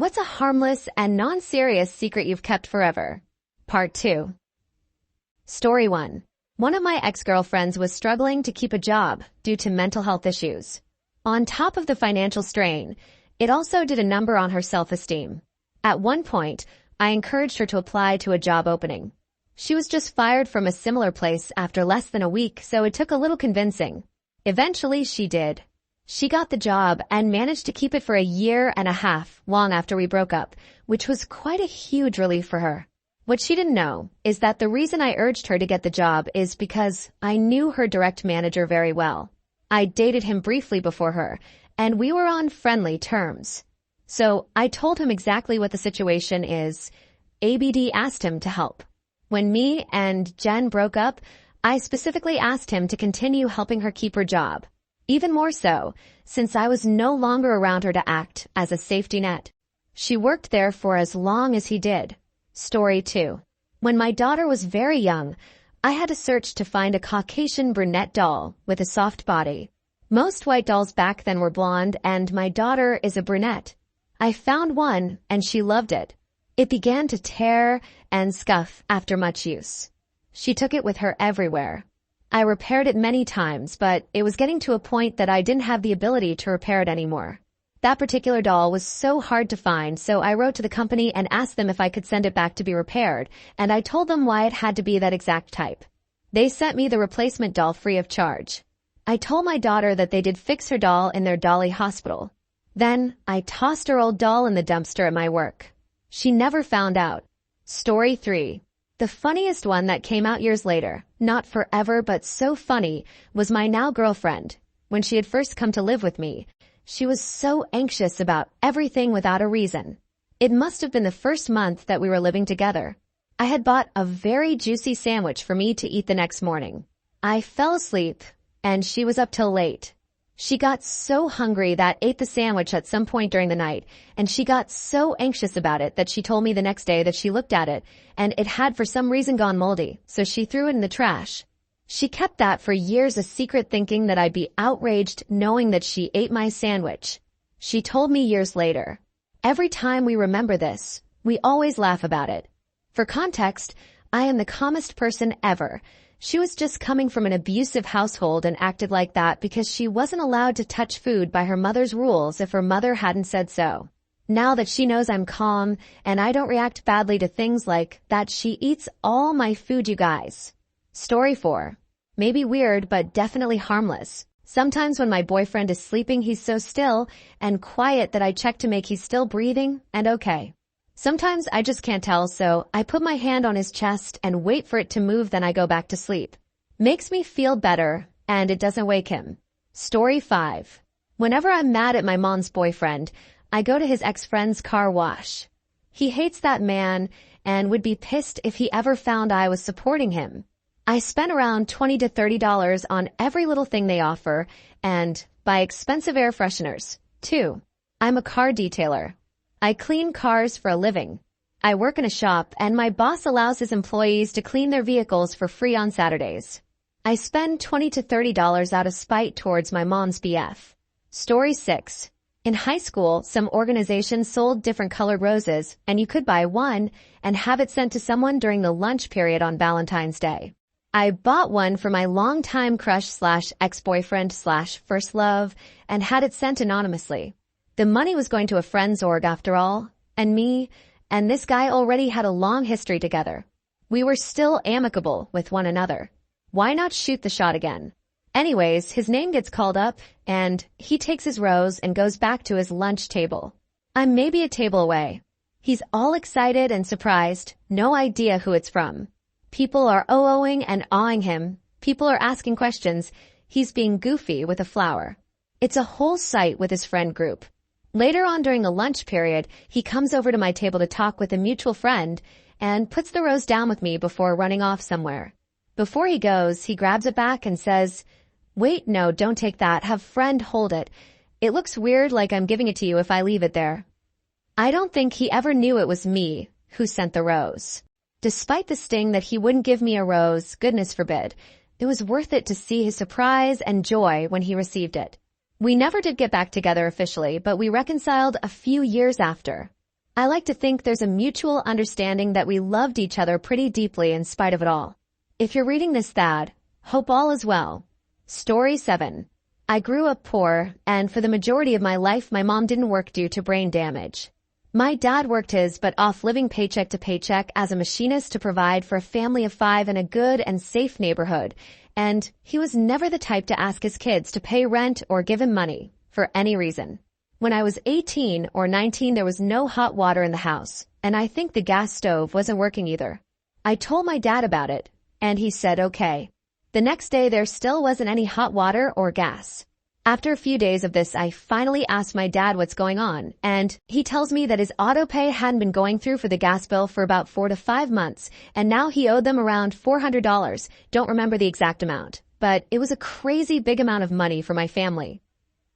What's a harmless and non-serious secret you've kept forever? Part 2. Story 1. One of my ex-girlfriends was struggling to keep a job due to mental health issues. On top of the financial strain, it also did a number on her self-esteem. At one point, I encouraged her to apply to a job opening. She was just fired from a similar place after less than a week, so it took a little convincing. Eventually, she did. She got the job and managed to keep it for a year and a half, long after we broke up, which was quite a huge relief for her. What she didn't know is that the reason I urged her to get the job is because I knew her direct manager very well. I dated him briefly before her, and we were on friendly terms. So I told him exactly what the situation is. ABD asked him to help. When me and Jen broke up, I specifically asked him to continue helping her keep her job. Even more so, since I was no longer around her to act as a safety net. She worked there for as long as he did. Story 2. When my daughter was very young, I had to search to find a Caucasian brunette doll with a soft body. Most white dolls back then were blonde, and my daughter is a brunette. I found one, and she loved it. It began to tear and scuff after much use. She took it with her everywhere. I repaired it many times, but it was getting to a point that I didn't have the ability to repair it anymore. That particular doll was so hard to find, so I wrote to the company and asked them if I could send it back to be repaired, and I told them why it had to be that exact type. They sent me the replacement doll free of charge. I told my daughter that they did fix her doll in their dolly hospital. Then I tossed her old doll in the dumpster at my work. She never found out. Story 3. The funniest one that came out years later, not forever but so funny, was my now girlfriend. When she had first come to live with me, she was so anxious about everything without a reason. It must have been the first month that we were living together. I had bought a very juicy sandwich for me to eat the next morning. I fell asleep, and she was up till late. She got so hungry that ate the sandwich at some point during the night, and she got so anxious about it that she told me the next day that she looked at it, and it had for some reason gone moldy, so she threw it in the trash. She kept that for years a secret, thinking that I'd be outraged knowing that she ate my sandwich. She told me years later. Every time we remember this, we always laugh about it. For context, I am the calmest person ever. She was just coming from an abusive household and acted like that because she wasn't allowed to touch food by her mother's rules if her mother hadn't said so. Now that she knows I'm calm and I don't react badly to things like that, she eats all my food, you guys. Story 4. Maybe weird, but definitely harmless. Sometimes when my boyfriend is sleeping, he's so still and quiet that I check to make he's still breathing and okay. Sometimes I just can't tell, so I put my hand on his chest and wait for it to move, then I go back to sleep. Makes me feel better, and it doesn't wake him. Story 5. Whenever I'm mad at my mom's boyfriend, I go to his ex-friend's car wash. He hates that man and would be pissed if he ever found I was supporting him. I spent around $20 to $30 on every little thing they offer and buy expensive air fresheners, too. I'm a car detailer. I clean cars for a living. I work in a shop, and my boss allows his employees to clean their vehicles for free on Saturdays. I spend $20 to $30 out of spite towards my mom's BF. Story 6. In high school, some organizations sold different colored roses, and you could buy one and have it sent to someone during the lunch period on Valentine's Day. I bought one for my longtime crush/ex-boyfriend/first love and had it sent anonymously. The money was going to a friend's org after all, and me and this guy already had a long history together. We were still amicable with one another. Why not shoot the shot again? Anyways, his name gets called up, and he takes his rose and goes back to his lunch table. I'm maybe a table away. He's all excited and surprised, no idea who it's from. People are oh-ohing and awing him. People are asking questions. He's being goofy with a flower. It's a whole sight with his friend group. Later on during the lunch period, he comes over to my table to talk with a mutual friend and puts the rose down with me before running off somewhere. Before he goes, he grabs it back and says, "Wait, no, don't take that. Have friend hold it. It looks weird, like I'm giving it to you if I leave it there." I don't think he ever knew it was me who sent the rose. Despite the sting that he wouldn't give me a rose, goodness forbid, it was worth it to see his surprise and joy when he received it. We never did get back together officially, but we reconciled a few years after. I like to think there's a mutual understanding that we loved each other pretty deeply in spite of it all. If you're reading this, Thad, hope all is well. Story 7. I grew up poor, and for the majority of my life my mom didn't work due to brain damage. My dad worked his butt off living paycheck to paycheck as a machinist to provide for a family of 5 in a good and safe neighborhood, and he was never the type to ask his kids to pay rent or give him money for any reason. When I was 18 or 19, there was no hot water in the house, and I think the gas stove wasn't working either. I told my dad about it, and he said okay. The next day there still wasn't any hot water or gas. After a few days of this, I finally asked my dad what's going on, and he tells me that his auto pay hadn't been going through for the gas bill for about 4 to 5 months, and now he owed them around $400. Don't remember the exact amount, but it was a crazy big amount of money for my family.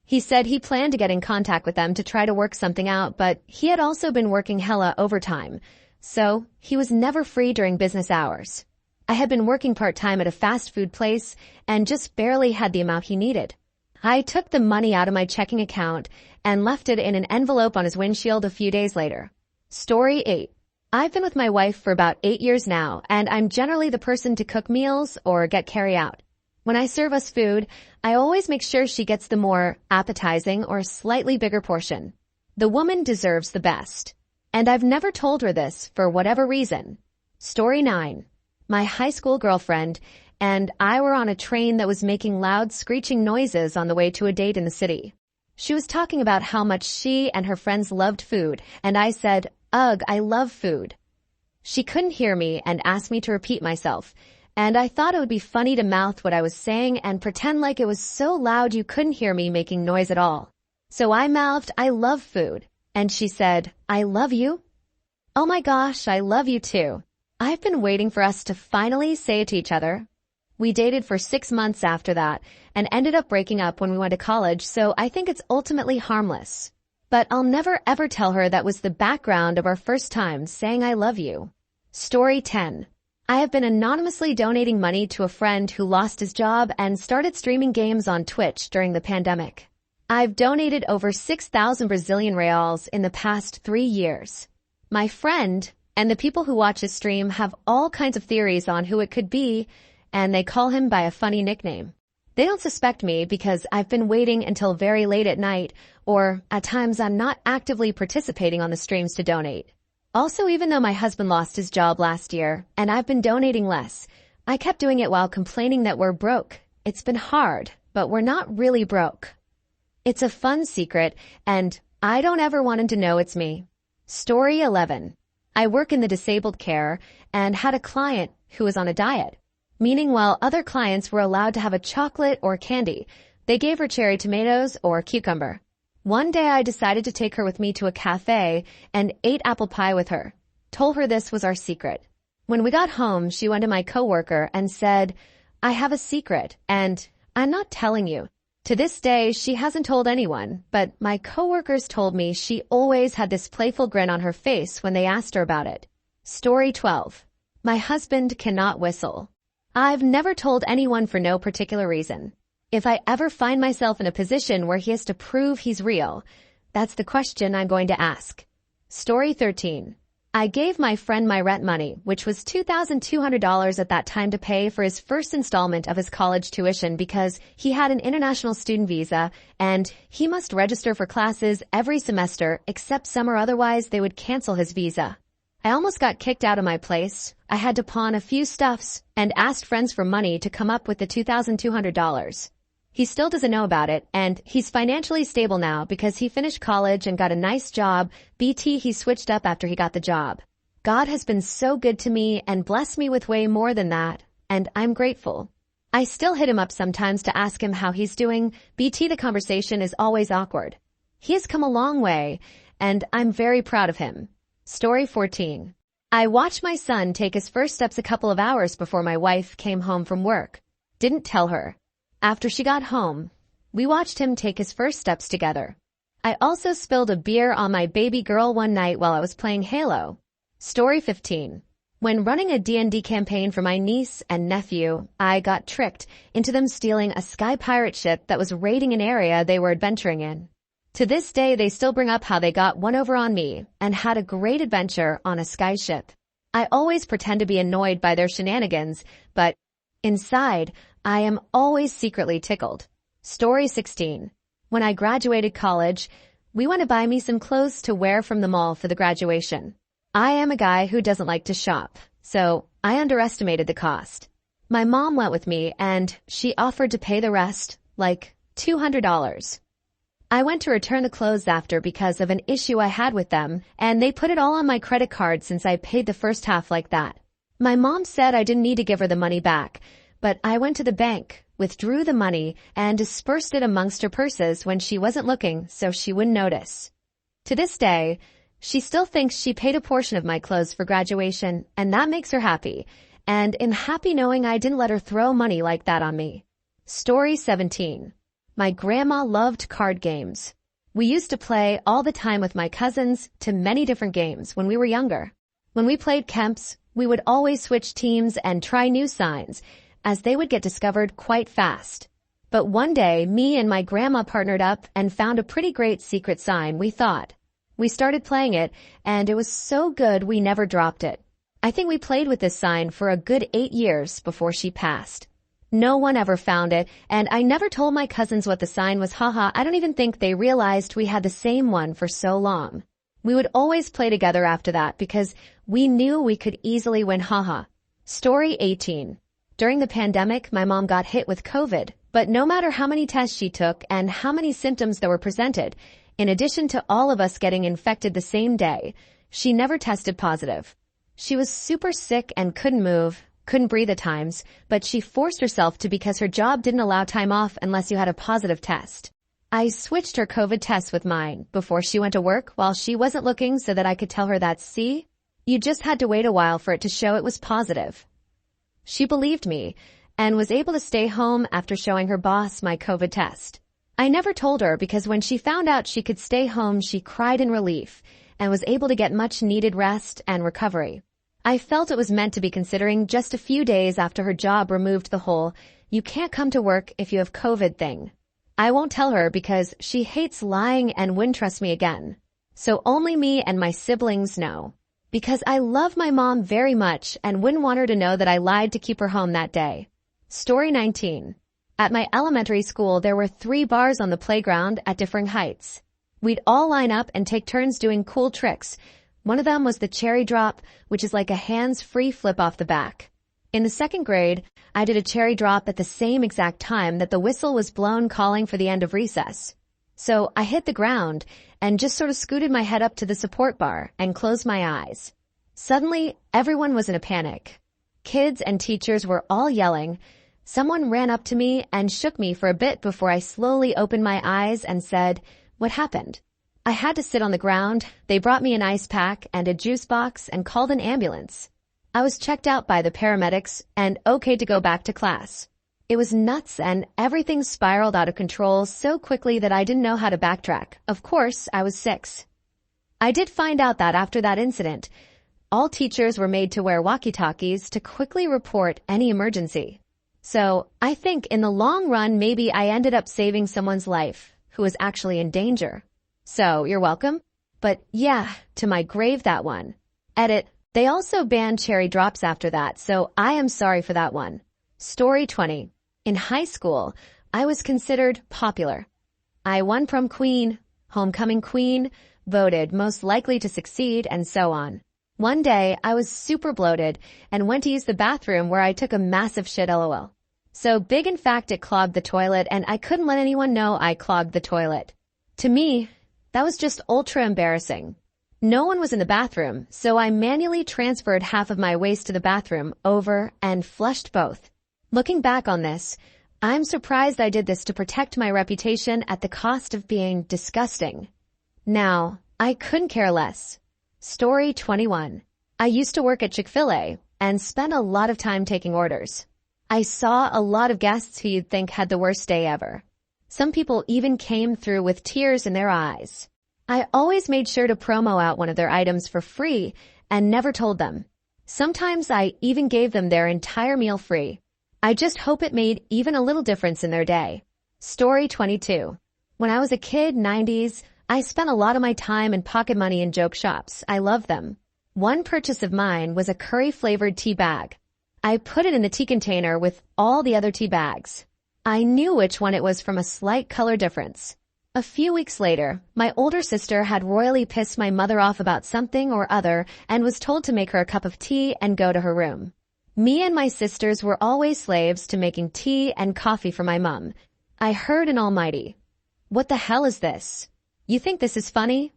He said he planned to get in contact with them to try to work something out, but he had also been working hella overtime, so he was never free during business hours. I had been working part-time at a fast food place and just barely had the amount he needed. I took the money out of my checking account and left it in an envelope on his windshield a few days later. Story 8. I've been with my wife for about 8 years now, and I'm generally the person to cook meals or get carry out. When I serve us food, I always make sure she gets the more appetizing or slightly bigger portion. The woman deserves the best. And I've never told her this for whatever reason. Story 9. My high school girlfriend and I were on a train that was making loud screeching noises on the way to a date in the city. She was talking about how much she and her friends loved food, and I said, "Ugh, I love food." She couldn't hear me and asked me to repeat myself, and I thought it would be funny to mouth what I was saying and pretend like it was so loud you couldn't hear me making noise at all. So I mouthed, "I love food," and she said, "I love you?" Oh my gosh, I love you too. I've been waiting for us to finally say it to each other. We dated for 6 months after that and ended up breaking up when we went to college, so I think it's ultimately harmless. But I'll never ever tell her that was the background of our first time saying I love you. Story 10. I have been anonymously donating money to a friend who lost his job and started streaming games on Twitch during the pandemic. I've donated over 6,000 Brazilian reals in the past 3 years. My friend and the people who watch his stream have all kinds of theories on who it could be, and they call him by a funny nickname. They don't suspect me because I've been waiting until very late at night, or at times I'm not actively participating on the streams to donate. Also, even though my husband lost his job last year and I've been donating less, I kept doing it while complaining that we're broke. It's been hard, but we're not really broke. It's a fun secret, and I don't ever want him to know it's me. Story 11. I work in the disabled care and had a client who was on a diet, meaning while other clients were allowed to have a chocolate or candy, they gave her cherry tomatoes or cucumber. One day I decided to take her with me to a cafe and ate apple pie with her. Told her this was our secret. When we got home, she went to my coworker and said, "I have a secret, and I'm not telling you." To this day, she hasn't told anyone, but my coworkers told me she always had this playful grin on her face when they asked her about it. Story 12. My husband cannot whistle. I've never told anyone for no particular reason. If I ever find myself in a position where he has to prove he's real, that's the question I'm going to ask. Story 13. I gave my friend my rent money, which was $2,200 at that time, to pay for his first installment of his college tuition because he had an international student visa and he must register for classes every semester except summer, otherwise they would cancel his visa. I almost got kicked out of my place. I had to pawn a few stuffs and asked friends for money to come up with the $2,200. He still doesn't know about it, and he's financially stable now because he finished college and got a nice job. He switched up after he got the job. God has been so good to me and blessed me with way more than that, and I'm grateful. I still hit him up sometimes to ask him how he's doing. The conversation is always awkward. He has come a long way, and I'm very proud of him. Story 14. I watched my son take his first steps a couple of hours before my wife came home from work. Didn't tell her. After she got home, we watched him take his first steps together. I also spilled a beer on my baby girl one night while I was playing Halo. Story 15. When running a D&D campaign for my niece and nephew, I got tricked into them stealing a sky pirate ship that was raiding an area they were adventuring in. To this day, they still bring up how they got one over on me and had a great adventure on a skyship. I always pretend to be annoyed by their shenanigans, but inside, I am always secretly tickled. Story 16. When I graduated college, we went to buy me some clothes to wear from the mall for the graduation. I am a guy who doesn't like to shop, so I underestimated the cost. My mom went with me and she offered to pay the rest, like $200. I went to return the clothes after because of an issue I had with them, and they put it all on my credit card since I paid the first half like that. My mom said I didn't need to give her the money back, but I went to the bank, withdrew the money, and dispersed it amongst her purses when she wasn't looking so she wouldn't notice. To this day, she still thinks she paid a portion of my clothes for graduation, and that makes her happy, and am happy knowing I didn't let her throw money like that on me. Story 17. My grandma loved card games. We used to play all the time with my cousins to many different games when we were younger. When we played Kemps, we would always switch teams and try new signs, as they would get discovered quite fast. But one day, me and my grandma partnered up and found a pretty great secret sign, we thought. We started playing it, and it was so good we never dropped it. I think we played with this sign for a good 8 years before she passed. No one ever found it, and I never told my cousins what the sign was. Haha, I don't even think they realized we had the same one for so long. We would always play together after that because we knew we could easily win. Haha. Story 18. During the pandemic, my mom got hit with COVID, but no matter how many tests she took and how many symptoms that were presented, in addition to all of us getting infected the same day, she never tested positive. She was super sick and couldn't move, couldn't breathe at times, but she forced herself to because her job didn't allow time off unless you had a positive test. I switched her COVID test with mine before she went to work while she wasn't looking so that I could tell her that, see, you just had to wait a while for it to show it was positive. She believed me and was able to stay home after showing her boss my COVID test. I never told her because when she found out she could stay home, she cried in relief and was able to get much needed rest and recovery. I felt it was meant to be considering just a few days after her job removed the whole, you can't come to work if you have COVID thing. I won't tell her because she hates lying and wouldn't trust me again. So only me and my siblings know. Because I love my mom very much and wouldn't want her to know that I lied to keep her home that day. Story 19. At my elementary school, there were 3 bars on the playground at differing heights. We'd all line up and take turns doing cool tricks. One of them was the cherry drop, which is like a hands-free flip off the back. In the 2nd grade, I did a cherry drop at the same exact time that the whistle was blown calling for the end of recess. So I hit the ground and just sort of scooted my head up to the support bar and closed my eyes. Suddenly, everyone was in a panic. Kids and teachers were all yelling. Someone ran up to me and shook me for a bit before I slowly opened my eyes and said, "What happened?" I had to sit on the ground. They brought me an ice pack and a juice box and called an ambulance. I was checked out by the paramedics and okay to go back to class. It was nuts and everything spiraled out of control so quickly that I didn't know how to backtrack. Of course, I was 6. I did find out that after that incident, all teachers were made to wear walkie-talkies to quickly report any emergency. So I think in the long run, maybe I ended up saving someone's life who was actually in danger. So you're welcome. But yeah, to my grave that one. Edit. They also banned cherry drops after that, so I am sorry for that one. Story 20. In high school, I was considered popular. I won prom queen, homecoming queen, voted most likely to succeed, and so on. One day, I was super bloated and went to use the bathroom where I took a massive shit, lol. So big in fact it clogged the toilet and I couldn't let anyone know I clogged the toilet. To me, that was just ultra embarrassing. No one was in the bathroom, so I manually transferred half of my waste to the bathroom over and flushed both. Looking back on this, I'm surprised I did this to protect my reputation at the cost of being disgusting. Now, I couldn't care less. Story 21. I used to work at Chick-fil-A and spent a lot of time taking orders. I saw a lot of guests who you'd think had the worst day ever. Some people even came through with tears in their eyes. I always made sure to promo out one of their items for free and never told them. Sometimes I even gave them their entire meal free. I just hope it made even a little difference in their day. Story 22. When I was a kid, 90s, I spent a lot of my time and pocket money in joke shops. I love them. One purchase of mine was a curry-flavored tea bag. I put it in the tea container with all the other tea bags. I knew which one it was from a slight color difference. A few weeks later, my older sister had royally pissed my mother off about something or other and was told to make her a cup of tea and go to her room. Me and my sisters were always slaves to making tea and coffee for my mom. I heard an almighty, "What the hell is this? You think this is funny?"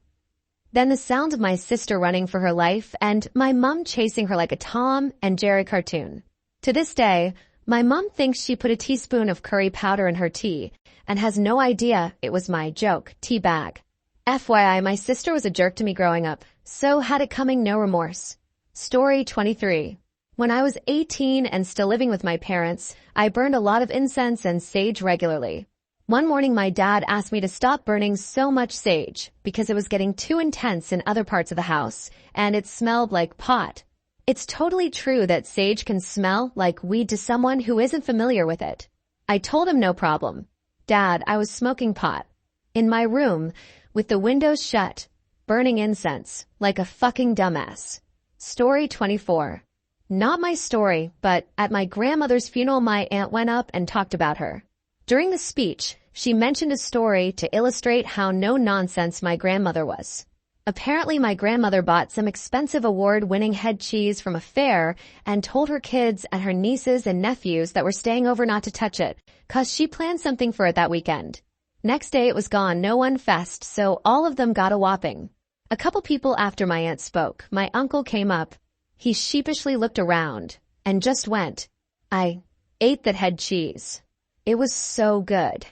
Then the sound of my sister running for her life and my mom chasing her like a Tom and Jerry cartoon. To this day, my mom thinks she put a teaspoon of curry powder in her tea and has no idea it was my joke tea bag. FYI, my sister was a jerk to me growing up, so had it coming, no remorse. Story 23. When I was 18 and still living with my parents, I burned a lot of incense and sage regularly. One morning my dad asked me to stop burning so much sage because it was getting too intense in other parts of the house and it smelled like pot. It's totally true that sage can smell like weed to someone who isn't familiar with it. I told him no problem. Dad, I was smoking pot. In my room, with the windows shut, burning incense, like a fucking dumbass. Story 24. Not my story, but at my grandmother's funeral my aunt went up and talked about her. During the speech, she mentioned a story to illustrate how no-nonsense my grandmother was. Apparently, my grandmother bought some expensive award-winning head cheese from a fair and told her kids and her nieces and nephews that were staying over not to touch it, 'cause she planned something for it that weekend. Next day it was gone, no one fessed, so all of them got a whopping. A couple people after my aunt spoke, my uncle came up. He sheepishly looked around and just went, "I ate that head cheese. It was so good."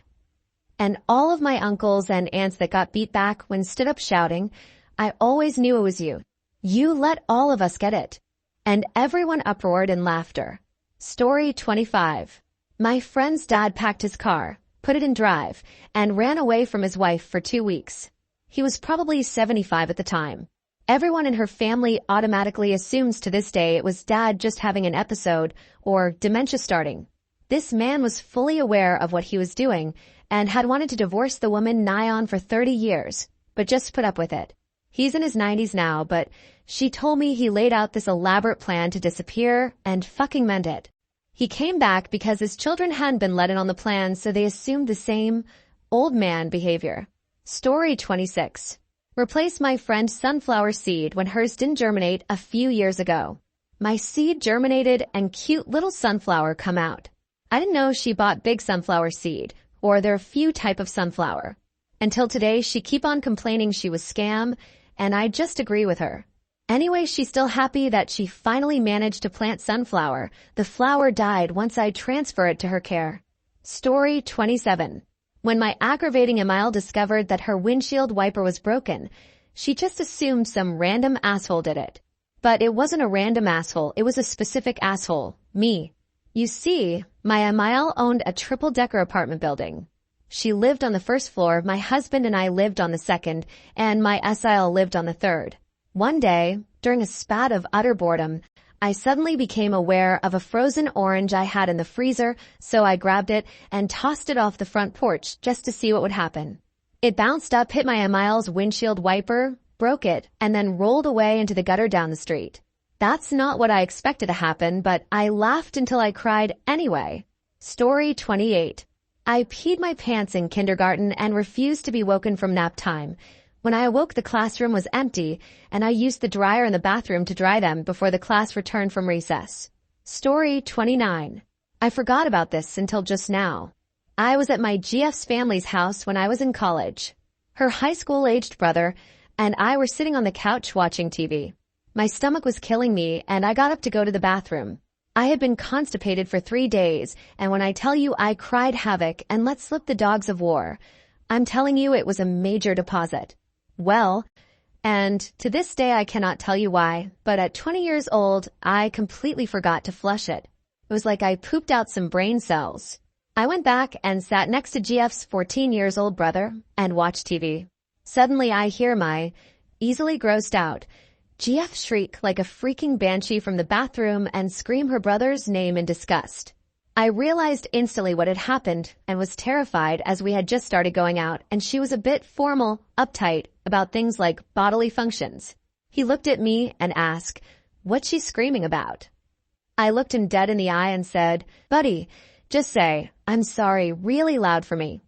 And all of my uncles and aunts that got beat back when stood up shouting, "I always knew it was you. You let all of us get it." And everyone uproared in laughter. Story 25. My friend's dad packed his car, put it in drive, and ran away from his wife for 2 weeks. He was probably 75 at the time. Everyone in her family automatically assumes to this day it was dad just having an episode or dementia starting. This man was fully aware of what he was doing and had wanted to divorce the woman nigh on for 30 years, but just put up with it. He's in his 90s now, but she told me he laid out this elaborate plan to disappear and fucking meant it. He came back because his children hadn't been let in on the plan, so they assumed the same old man behavior. Story 26. Replaced my friend's sunflower seed when hers didn't germinate a few years ago. My seed germinated and cute little sunflower come out. I didn't know she bought big sunflower seed, or there are few type of sunflower. Until today, she keep on complaining she was scam, and I just agree with her. Anyway, she's still happy that she finally managed to plant sunflower. The flower died once I transfer it to her care. Story 27. When my aggravating Emile discovered that her windshield wiper was broken, she just assumed some random asshole did it. But it wasn't a random asshole, it was a specific asshole. Me. You see, my Emile owned a triple-decker apartment building. She lived on the first floor, my husband and I lived on the second, and my SIL lived on the third. One day, during a spat of utter boredom, I suddenly became aware of a frozen orange I had in the freezer, so I grabbed it and tossed it off the front porch just to see what would happen. It bounced up, hit my Emile's windshield wiper, broke it, and then rolled away into the gutter down the street. That's not what I expected to happen, but I laughed until I cried anyway. Story 28. I peed my pants in kindergarten and refused to be woken from nap time. When I awoke, the classroom was empty, and I used the dryer in the bathroom to dry them before the class returned from recess. Story 29. I forgot about this until just now. I was at my GF's family's house when I was in college. Her high school-aged brother and I were sitting on the couch watching TV. My stomach was killing me, and I got up to go to the bathroom. I had been constipated for 3 days, and when I tell you I cried havoc and let slip the dogs of war, I'm telling you it was a major deposit. Well, and to this day I cannot tell you why, but at 20 years old, I completely forgot to flush it. It was like I pooped out some brain cells. I went back and sat next to GF's 14 years old brother and watched TV. Suddenly I hear my, easily grossed out, GF shriek like a freaking banshee from the bathroom and scream her brother's name in disgust. I realized instantly what had happened and was terrified as we had just started going out and she was a bit formal, uptight about things like bodily functions. He looked at me and asked, "What's she screaming about?" I looked him dead in the eye and said, "Buddy, just say, 'I'm sorry,' really loud for me."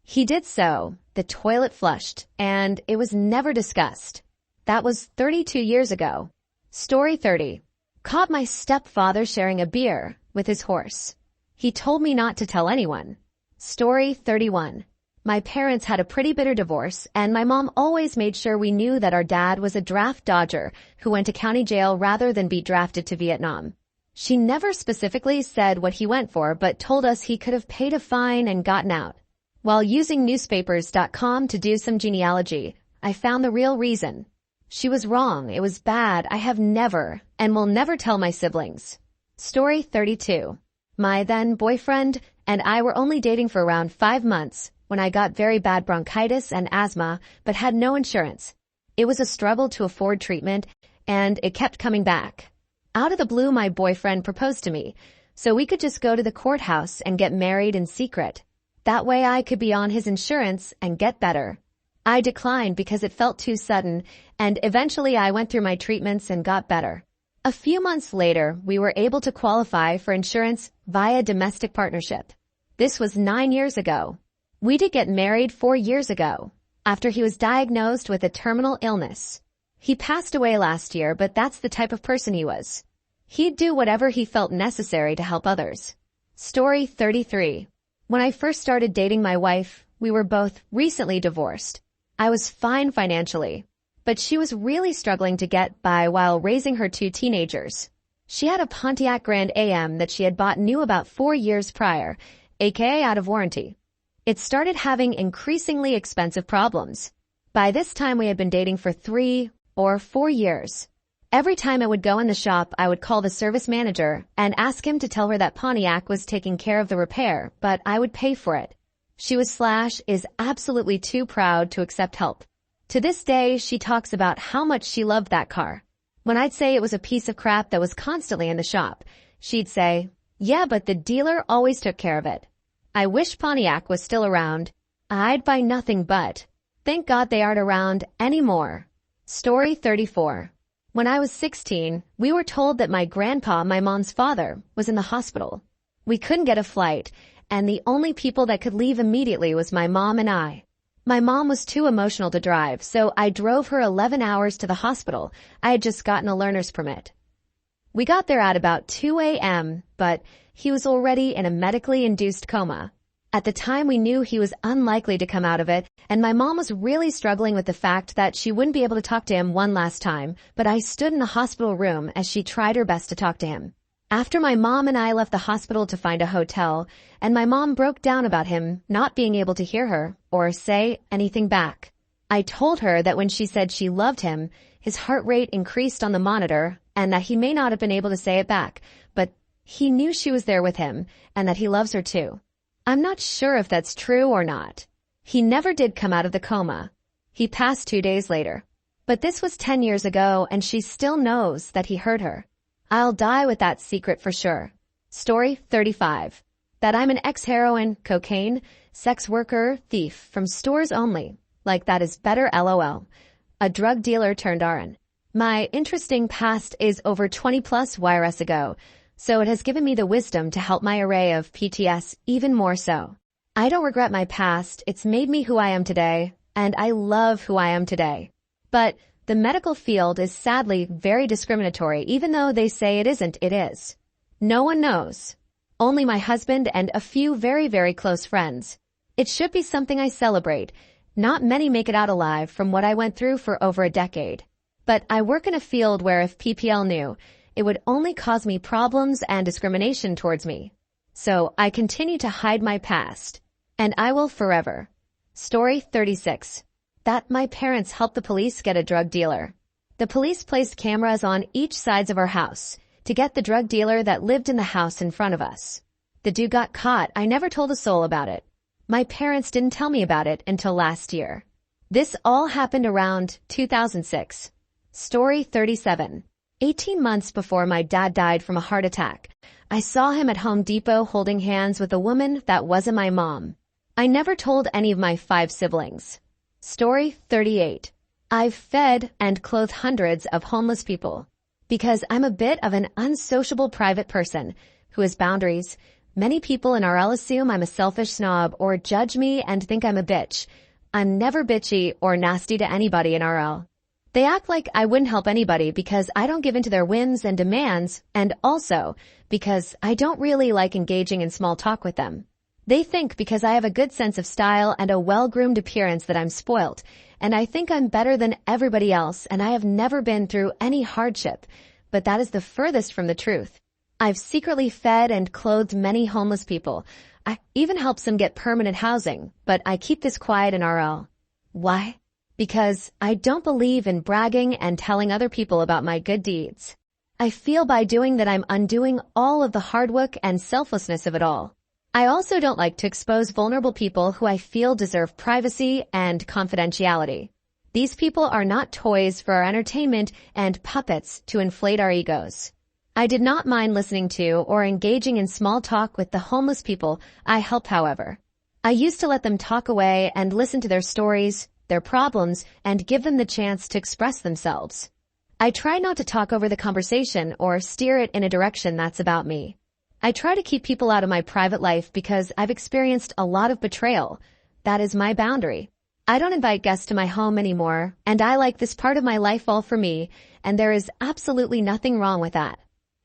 He did so, the toilet flushed, and it was never discussed. That was 32 years ago. Story 30. Caught my stepfather sharing a beer with his horse. He told me not to tell anyone. Story 31. My parents had a pretty bitter divorce, and my mom always made sure we knew that our dad was a draft dodger who went to county jail rather than be drafted to Vietnam. She never specifically said what he went for, but told us he could have paid a fine and gotten out. While using newspapers.com to do some genealogy, I found the real reason. She was wrong. It was bad. I have never and will never tell my siblings. Story 32. My then boyfriend and I were only dating for around 5 months when I got very bad bronchitis and asthma, but had no insurance. It was a struggle to afford treatment, and it kept coming back. Out of the blue, my boyfriend proposed to me, so we could just go to the courthouse and get married in secret. That way I could be on his insurance and get better. I declined because it felt too sudden, and eventually I went through my treatments and got better. A few months later, we were able to qualify for insurance via domestic partnership. This was 9 years ago. We did get married 4 years ago, after he was diagnosed with a terminal illness. He passed away last year, but that's the type of person he was. He'd do whatever he felt necessary to help others. Story 33. When I first started dating my wife, we were both recently divorced. I was fine financially, but she was really struggling to get by while raising her 2 teenagers. She had a Pontiac Grand AM that she had bought new about 4 years prior, aka out of warranty. It started having increasingly expensive problems. By this time we had been dating for 3 or 4 years. Every time I would go in the shop, I would call the service manager and ask him to tell her that Pontiac was taking care of the repair, but I would pay for it. She is absolutely too proud to accept help. To this day, she talks about how much she loved that car. When I'd say it was a piece of crap that was constantly in the shop, she'd say, "Yeah, but the dealer always took care of it." I wish Pontiac was still around. I'd buy nothing but. Thank God they aren't around anymore. Story 34. When I was 16, we were told that my grandpa, my mom's father, was in the hospital. We couldn't get a flight, and the only people that could leave immediately was my mom and I. My mom was too emotional to drive, so I drove her 11 hours to the hospital. I had just gotten a learner's permit. We got there at about 2 a.m., but he was already in a medically induced coma. At the time, we knew he was unlikely to come out of it, and my mom was really struggling with the fact that she wouldn't be able to talk to him one last time, but I stood in the hospital room as she tried her best to talk to him. After my mom and I left the hospital to find a hotel, and my mom broke down about him not being able to hear her or say anything back. I told her that when she said she loved him, his heart rate increased on the monitor and that he may not have been able to say it back, but he knew she was there with him and that he loves her too. I'm not sure if that's true or not. He never did come out of the coma. He passed 2 days later. But this was 10 years ago and she still knows that he hurt her. I'll die with that secret for sure. Story 35. That I'm an ex-heroin, cocaine, sex worker, thief from stores only. Like that is better LOL. A drug dealer turned RN. My interesting past is over 20 plus YRS ago, so it has given me the wisdom to help my array of PTS even more so. I don't regret my past. It's made me who I am today, and I love who I am today. But the medical field is sadly very discriminatory, even though they say it isn't, it is. No one knows. Only my husband and a few very, very close friends. It should be something I celebrate. Not many make it out alive from what I went through for over a decade. But I work in a field where if PPL knew, it would only cause me problems and discrimination towards me. So I continue to hide my past. And I will forever. Story 36. That my parents helped the police get a drug dealer. The police placed cameras on each sides of our house to get the drug dealer that lived in the house in front of us. The dude got caught. I never told a soul about it. My parents didn't tell me about it until last year. This all happened around 2006. Story 37. 18 months before my dad died from a heart attack, I saw him at Home Depot holding hands with a woman that wasn't my mom. I never told any of my 5 siblings. Story 38. I've fed and clothed hundreds of homeless people. Because I'm a bit of an unsociable private person who has boundaries, many people in RL assume I'm a selfish snob or judge me and think I'm a bitch. I'm never bitchy or nasty to anybody in RL. They act like I wouldn't help anybody because I don't give in to their whims and demands, and also because I don't really like engaging in small talk with them. They think because I have a good sense of style and a well-groomed appearance that I'm spoiled, and I think I'm better than everybody else, and I have never been through any hardship, but that is the furthest from the truth. I've secretly fed and clothed many homeless people. I even helped some get permanent housing, but I keep this quiet in RL. Why? Because I don't believe in bragging and telling other people about my good deeds. I feel by doing that I'm undoing all of the hard work and selflessness of it all. I also don't like to expose vulnerable people who I feel deserve privacy and confidentiality. These people are not toys for our entertainment and puppets to inflate our egos. I did not mind listening to or engaging in small talk with the homeless people I help, however. I used to let them talk away and listen to their stories, their problems, and give them the chance to express themselves. I try not to talk over the conversation or steer it in a direction that's about me. I try to keep people out of my private life because I've experienced a lot of betrayal. That is my boundary. I don't invite guests to my home anymore, and I like this part of my life all for me, and there is absolutely nothing wrong with that.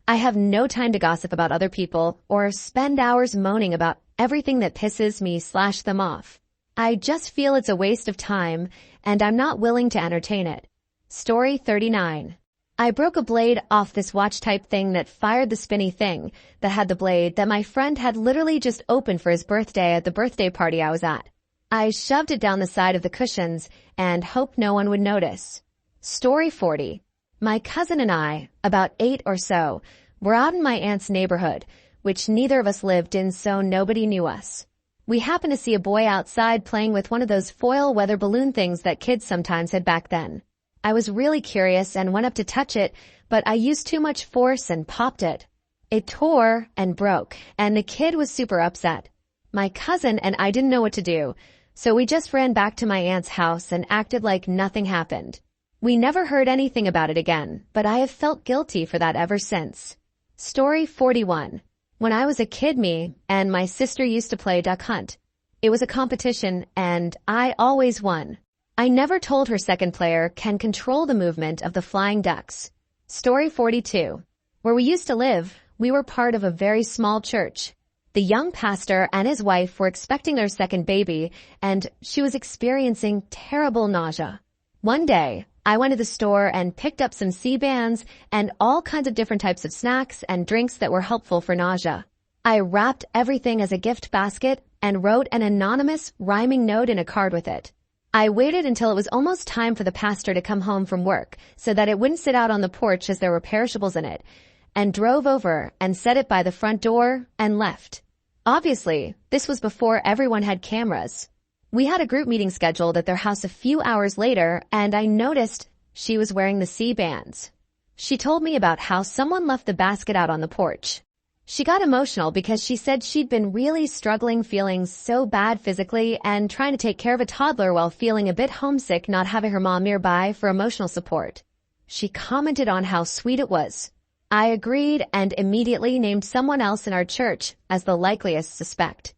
I have no time to gossip about other people or spend hours moaning about everything that pisses me/them off. I just feel it's a waste of time, and I'm not willing to entertain it. Story 39. I broke a blade off this watch type thing that fired the spinny thing that had the blade that my friend had literally just opened for his birthday at the birthday party I was at. I shoved it down the side of the cushions and hoped no one would notice. Story 40. My cousin and I, about 8 or so, were out in my aunt's neighborhood, which neither of us lived in, so nobody knew us. We happened to see a boy outside playing with one of those foil weather balloon things that kids sometimes had back then. I was really curious and went up to touch it, but I used too much force and popped it. It tore and broke, and the kid was super upset. My cousin and I didn't know what to do, so we just ran back to my aunt's house and acted like nothing happened. We never heard anything about it again, but I have felt guilty for that ever since. Story 41. When I was a kid, me and my sister used to play duck hunt. It was a competition, and I always won. I never told her second player can control the movement of the flying ducks. Story 42. Where we used to live, we were part of a very small church. The young pastor and his wife were expecting their second baby, and she was experiencing terrible nausea. One day, I went to the store and picked up some C-bands and all kinds of different types of snacks and drinks that were helpful for nausea. I wrapped everything as a gift basket and wrote an anonymous rhyming note in a card with it. I waited until it was almost time for the pastor to come home from work so that it wouldn't sit out on the porch as there were perishables in it, and drove over and set it by the front door and left. Obviously, this was before everyone had cameras. We had a group meeting scheduled at their house a few hours later, and I noticed she was wearing the C-bands. She told me about how someone left the basket out on the porch. She got emotional because she said she'd been really struggling, feeling so bad physically and trying to take care of a toddler while feeling a bit homesick not having her mom nearby for emotional support. She commented on how sweet it was. I agreed and immediately named someone else in our church as the likeliest suspect.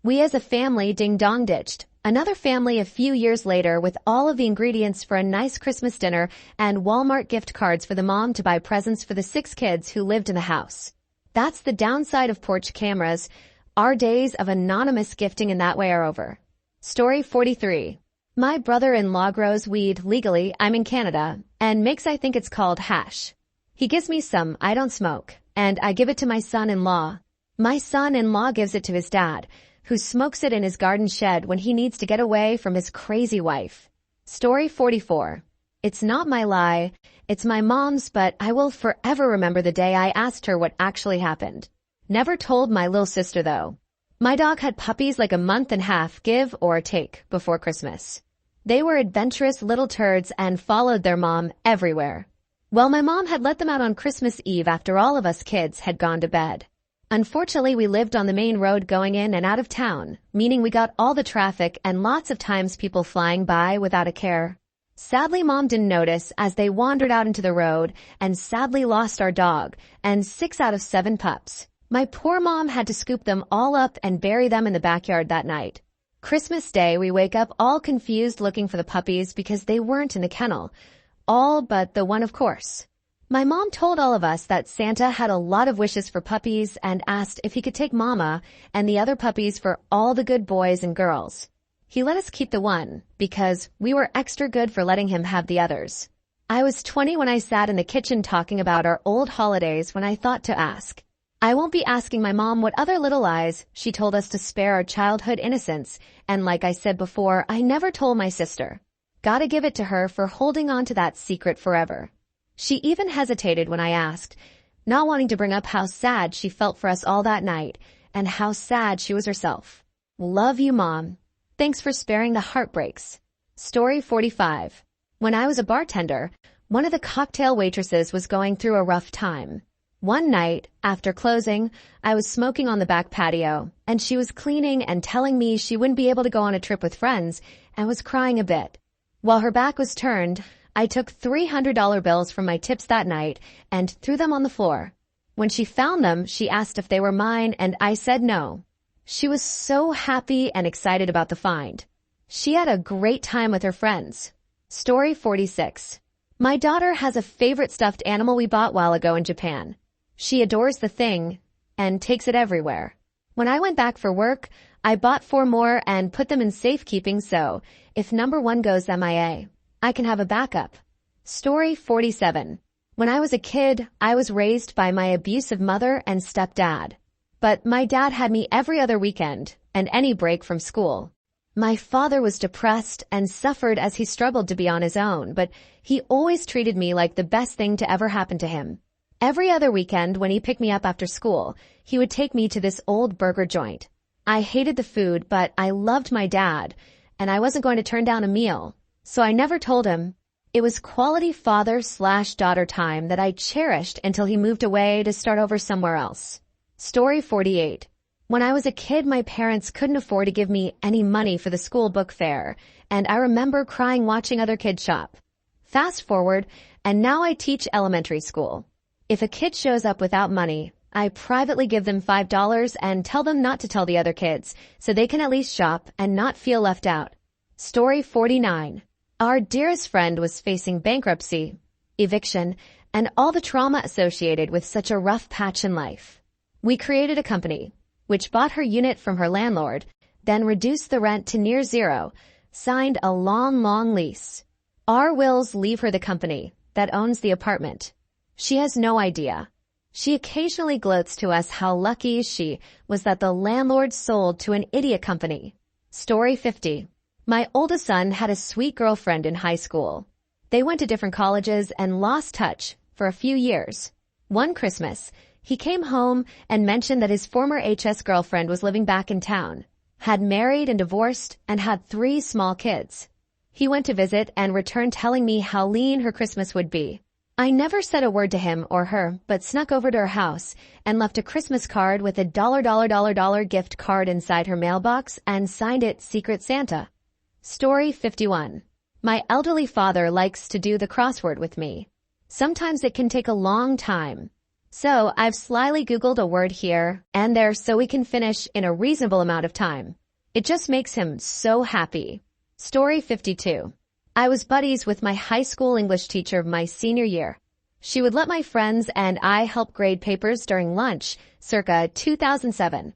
We as a family ding-dong ditched another family a few years later with all of the ingredients for a nice Christmas dinner and Walmart gift cards for the mom to buy presents for the 6 kids who lived in the house. That's the downside of porch cameras. Our days of anonymous gifting in that way are over. Story 43. My brother-in-law grows weed legally, I'm in Canada, and makes I think it's called hash. He gives me some, I don't smoke, and I give it to my son-in-law. My son-in-law gives it to his dad, who smokes it in his garden shed when he needs to get away from his crazy wife. Story 44. It's not my lie, it's my mom's, but I will forever remember the day I asked her what actually happened. Never told my little sister though. My dog had puppies like a month and a half, give or take, before Christmas. They were adventurous little turds and followed their mom everywhere. Well, my mom had let them out on Christmas Eve after all of us kids had gone to bed. Unfortunately, we lived on the main road going in and out of town, meaning we got all the traffic and lots of times people flying by without a care. Sadly, Mom didn't notice as they wandered out into the road and sadly lost our dog and 6 out of 7 pups. My poor mom had to scoop them all up and bury them in the backyard that night. Christmas Day, we wake up all confused looking for the puppies because they weren't in the kennel. All but the one, of course. My mom told all of us that Santa had a lot of wishes for puppies and asked if he could take Mama and the other puppies for all the good boys and girls. He let us keep the one because we were extra good for letting him have the others. I was 20 when I sat in the kitchen talking about our old holidays when I thought to ask. I won't be asking my mom what other little lies she told us to spare our childhood innocence, and like I said before, I never told my sister. Gotta give it to her for holding on to that secret forever. She even hesitated when I asked, not wanting to bring up how sad she felt for us all that night, and how sad she was herself. Love you, Mom. Thanks for sparing the heartbreaks. Story 45. When I was a bartender, one of the cocktail waitresses was going through a rough time. One night, after closing, I was smoking on the back patio, and she was cleaning and telling me she wouldn't be able to go on a trip with friends, and was crying a bit. While her back was turned, I took $300 bills from my tips that night and threw them on the floor. When she found them, she asked if they were mine, and I said no. She was so happy and excited about the find. She had a great time with her friends. Story 46. My daughter has a favorite stuffed animal we bought a while ago in Japan. She adores the thing and takes it everywhere. When I went back for work, I bought 4 more and put them in safekeeping so if number 1 goes MIA, I can have a backup. Story 47. When I was a kid, I was raised by my abusive mother and stepdad. But my dad had me every other weekend and any break from school. My father was depressed and suffered as he struggled to be on his own, but he always treated me like the best thing to ever happen to him. Every other weekend when he picked me up after school, he would take me to this old burger joint. I hated the food, but I loved my dad, and I wasn't going to turn down a meal, so I never told him. It was quality father/daughter time that I cherished until he moved away to start over somewhere else. Story 48. When I was a kid, my parents couldn't afford to give me any money for the school book fair, and I remember crying watching other kids shop. Fast forward, and now I teach elementary school. If a kid shows up without money, I privately give them $5 and tell them not to tell the other kids so they can at least shop and not feel left out. Story 49. Our dearest friend was facing bankruptcy, eviction, and all the trauma associated with such a rough patch in life. We created a company, which bought her unit from her landlord, then reduced the rent to near zero, signed a long lease. Our wills leave her the company that owns the apartment. She has no idea. She occasionally gloats to us how lucky she was that the landlord sold to an idiot company. Story 50. My oldest son had a sweet girlfriend in high school. They went to different colleges and lost touch for a few years. One Christmas, he came home and mentioned that his former HS girlfriend was living back in town, had married and divorced, and had 3 small kids. He went to visit and returned telling me how lean her Christmas would be. I never said a word to him or her, but snuck over to her house and left a Christmas card with a $dollar gift card inside her mailbox and signed it Secret Santa. Story 51. My elderly father likes to do the crossword with me. Sometimes it can take a long time. So I've slyly Googled a word here and there so we can finish in a reasonable amount of time. It just makes him so happy. Story 52. I was buddies with my high school English teacher my senior year. She would let my friends and I help grade papers during lunch, circa 2007.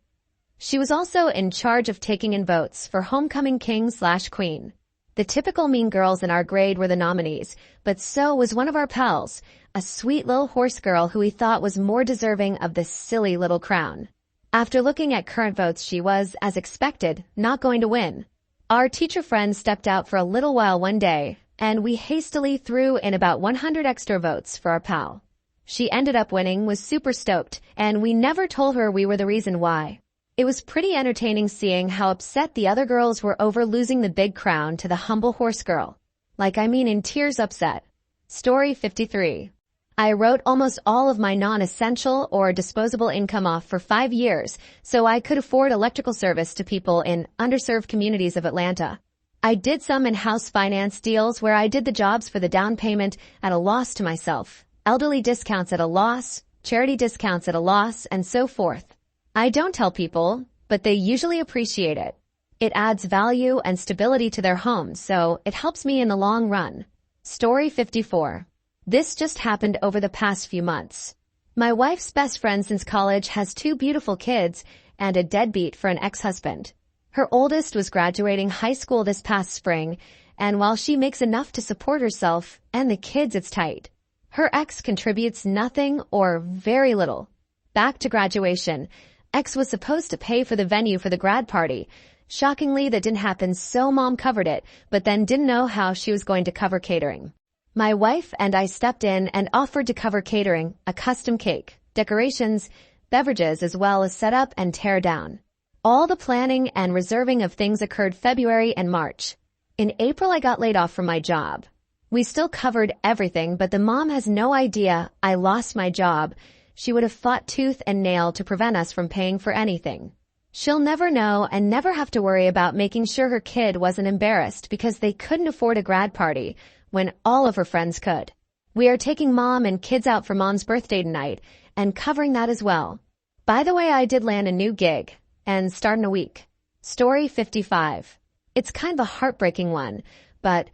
She was also in charge of taking in votes for homecoming king/queen. The typical mean girls in our grade were the nominees, but so was one of our pals, a sweet little horse girl who he thought was more deserving of this silly little crown. After looking at current votes, she was, as expected, not going to win. Our teacher friend stepped out for a little while one day, and we hastily threw in about 100 extra votes for our pal. She ended up winning, was super stoked, and we never told her we were the reason why. It was pretty entertaining seeing how upset the other girls were over losing the big crown to the humble horse girl. In tears upset. Story 53. I wrote almost all of my non-essential or disposable income off for 5 years so I could afford electrical service to people in underserved communities of Atlanta. I did some in-house finance deals where I did the jobs for the down payment at a loss to myself, elderly discounts at a loss, charity discounts at a loss, and so forth. I don't tell people, but they usually appreciate it. It adds value and stability to their homes, so it helps me in the long run. Story 54. This just happened over the past few months. My wife's best friend since college has 2 beautiful kids and a deadbeat for an ex-husband. Her oldest was graduating high school this past spring, and while she makes enough to support herself and the kids, it's tight. Her ex contributes nothing or very little. Back to graduation. Ex was supposed to pay for the venue for the grad party. Shockingly, that didn't happen, so mom covered it, but then didn't know how she was going to cover catering. My wife and I stepped in and offered to cover catering, a custom cake, decorations, beverages, as well as set up and tear down. All the planning and reserving of things occurred February and March. In April, I got laid off from my job. We still covered everything, but the mom has no idea I lost my job. She would have fought tooth and nail to prevent us from paying for anything. She'll never know and never have to worry about making sure her kid wasn't embarrassed because they couldn't afford a grad party when all of her friends could. We are taking mom and kids out for mom's birthday tonight and covering that as well. By the way, I did land a new gig and start in a week. Story 55. It's kind of a heartbreaking one, but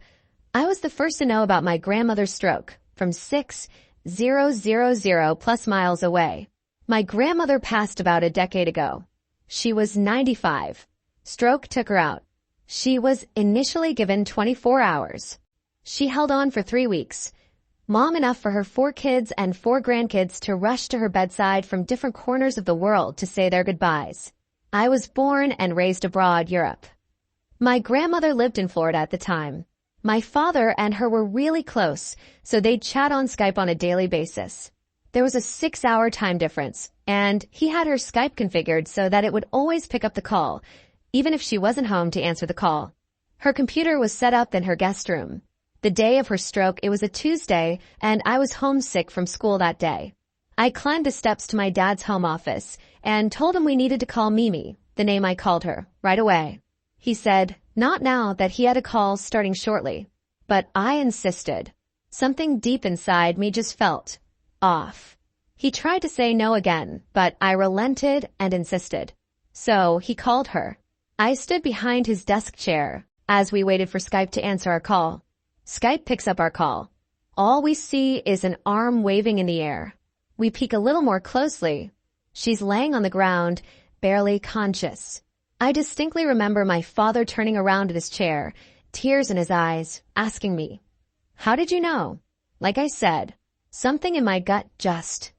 I was the first to know about my grandmother's stroke from 6,000 plus miles away. My grandmother passed about a decade ago. She was 95. Stroke took her out. She was initially given 24 hours. She held on for 3 weeks. Mom enough for her 4 kids and 4 grandkids to rush to her bedside from different corners of the world to say their goodbyes. I was born and raised abroad, Europe. My grandmother lived in Florida at the time. My father and her were really close, so they'd chat on Skype on a daily basis. There was a 6-hour time difference, and he had her Skype configured so that it would always pick up the call, even if she wasn't home to answer the call. Her computer was set up in her guest room. The day of her stroke, it was a Tuesday, and I was homesick from school that day. I climbed the steps to my dad's home office and told him we needed to call Mimi, the name I called her, right away. He said, not now, that he had a call starting shortly. But I insisted. Something deep inside me just felt off. He tried to say no again, but I relented and insisted. So he called her. I stood behind his desk chair as we waited for Skype to answer our call. Skype picks up our call. All we see is an arm waving in the air. We peek a little more closely. She's laying on the ground, barely conscious. I distinctly remember my father turning around in his chair, tears in his eyes, asking me, "How did you know?" Like I said, something in my gut just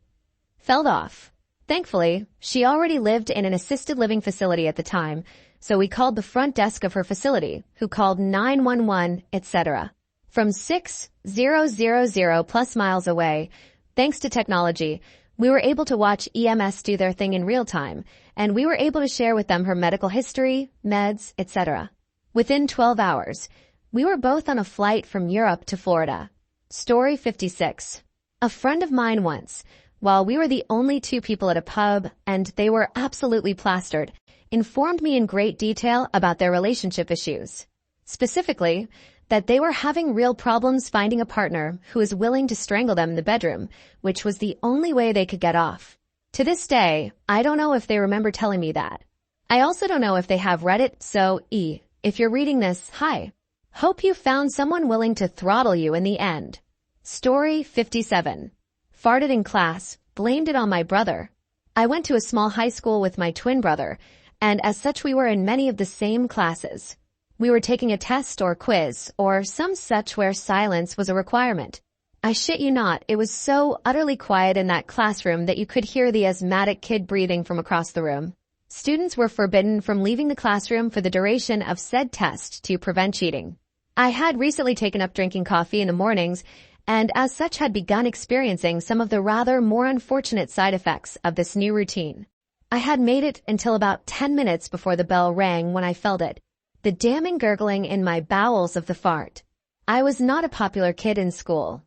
fell off. Thankfully, she already lived in an assisted living facility at the time, so we called the front desk of her facility, who called 911, etc. From 6,000 plus miles away, thanks to technology, we were able to watch EMS do their thing in real time, and we were able to share with them her medical history, meds, etc. Within 12 hours, we were both on a flight from Europe to Florida. Story 56. A friend of mine once, while we were the only 2 people at a pub and they were absolutely plastered, informed me in great detail about their relationship issues. Specifically, that they were having real problems finding a partner who was willing to strangle them in the bedroom, which was the only way they could get off. To this day, I don't know if they remember telling me that. I also don't know if they have Reddit, so if you're reading this, hi. Hope you found someone willing to throttle you in the end. Story 57. Farted in class, blamed it on my brother. I went to a small high school with my twin brother, and as such we were in many of the same classes. We were taking a test or quiz or some such where silence was a requirement. I shit you not, it was so utterly quiet in that classroom that you could hear the asthmatic kid breathing from across the room. Students were forbidden from leaving the classroom for the duration of said test to prevent cheating. I had recently taken up drinking coffee in the mornings and as such had begun experiencing some of the rather more unfortunate side effects of this new routine. I had made it until about 10 minutes before the bell rang when I felt it. The damning gurgling in my bowels of the fart. I was not a popular kid in school.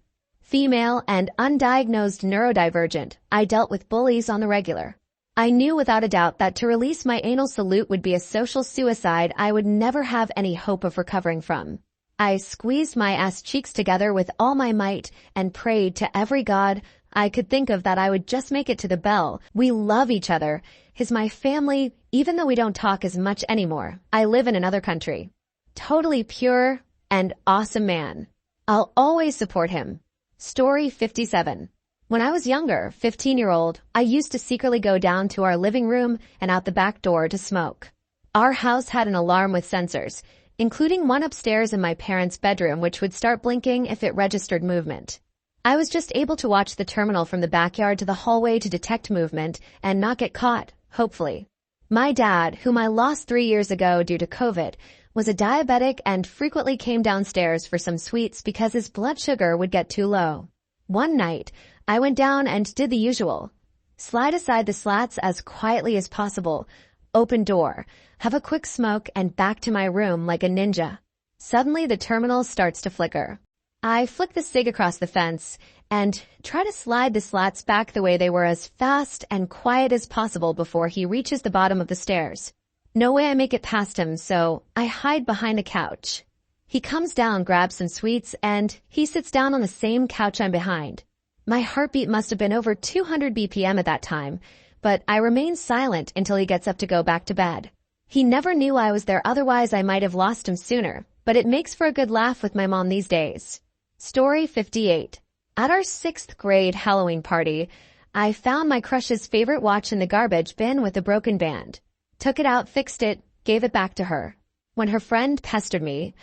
Female and undiagnosed neurodivergent, I dealt with bullies on the regular. I knew without a doubt that to release my anal salute would be a social suicide I would never have any hope of recovering from. I squeezed my ass cheeks together with all my might and prayed to every god I could think of that I would just make it to the bell. We love each other. He's my family, even though we don't talk as much anymore. I live in another country. Totally pure and awesome man. I'll always support him. Story 57. When I was younger, 15-year-old, I used to secretly go down to our living room and out the back door to smoke. Our house had an alarm with sensors, including one upstairs in my parents' bedroom which would start blinking if it registered movement. I was just able to watch the terminal from the backyard to the hallway to detect movement and not get caught, hopefully. My dad, whom I lost 3 years ago due to COVID, was a diabetic and frequently came downstairs for some sweets because his blood sugar would get too low. One night, I went down and did the usual. Slide aside the slats as quietly as possible, open door, have a quick smoke, and back to my room like a ninja. Suddenly the terminal starts to flicker. I flick the cig across the fence and try to slide the slats back the way they were as fast and quiet as possible before he reaches the bottom of the stairs. No way I make it past him, so I hide behind a couch. He comes down, grabs some sweets, and he sits down on the same couch I'm behind. My heartbeat must have been over 200 BPM at that time, but I remain silent until he gets up to go back to bed. He never knew I was there, otherwise I might have lost him sooner, but it makes for a good laugh with my mom these days. Story 58. At our 6th grade Halloween party, I found my crush's favorite watch in the garbage bin with a broken band. Took it out, fixed it, gave it back to her. When her friend pestered me,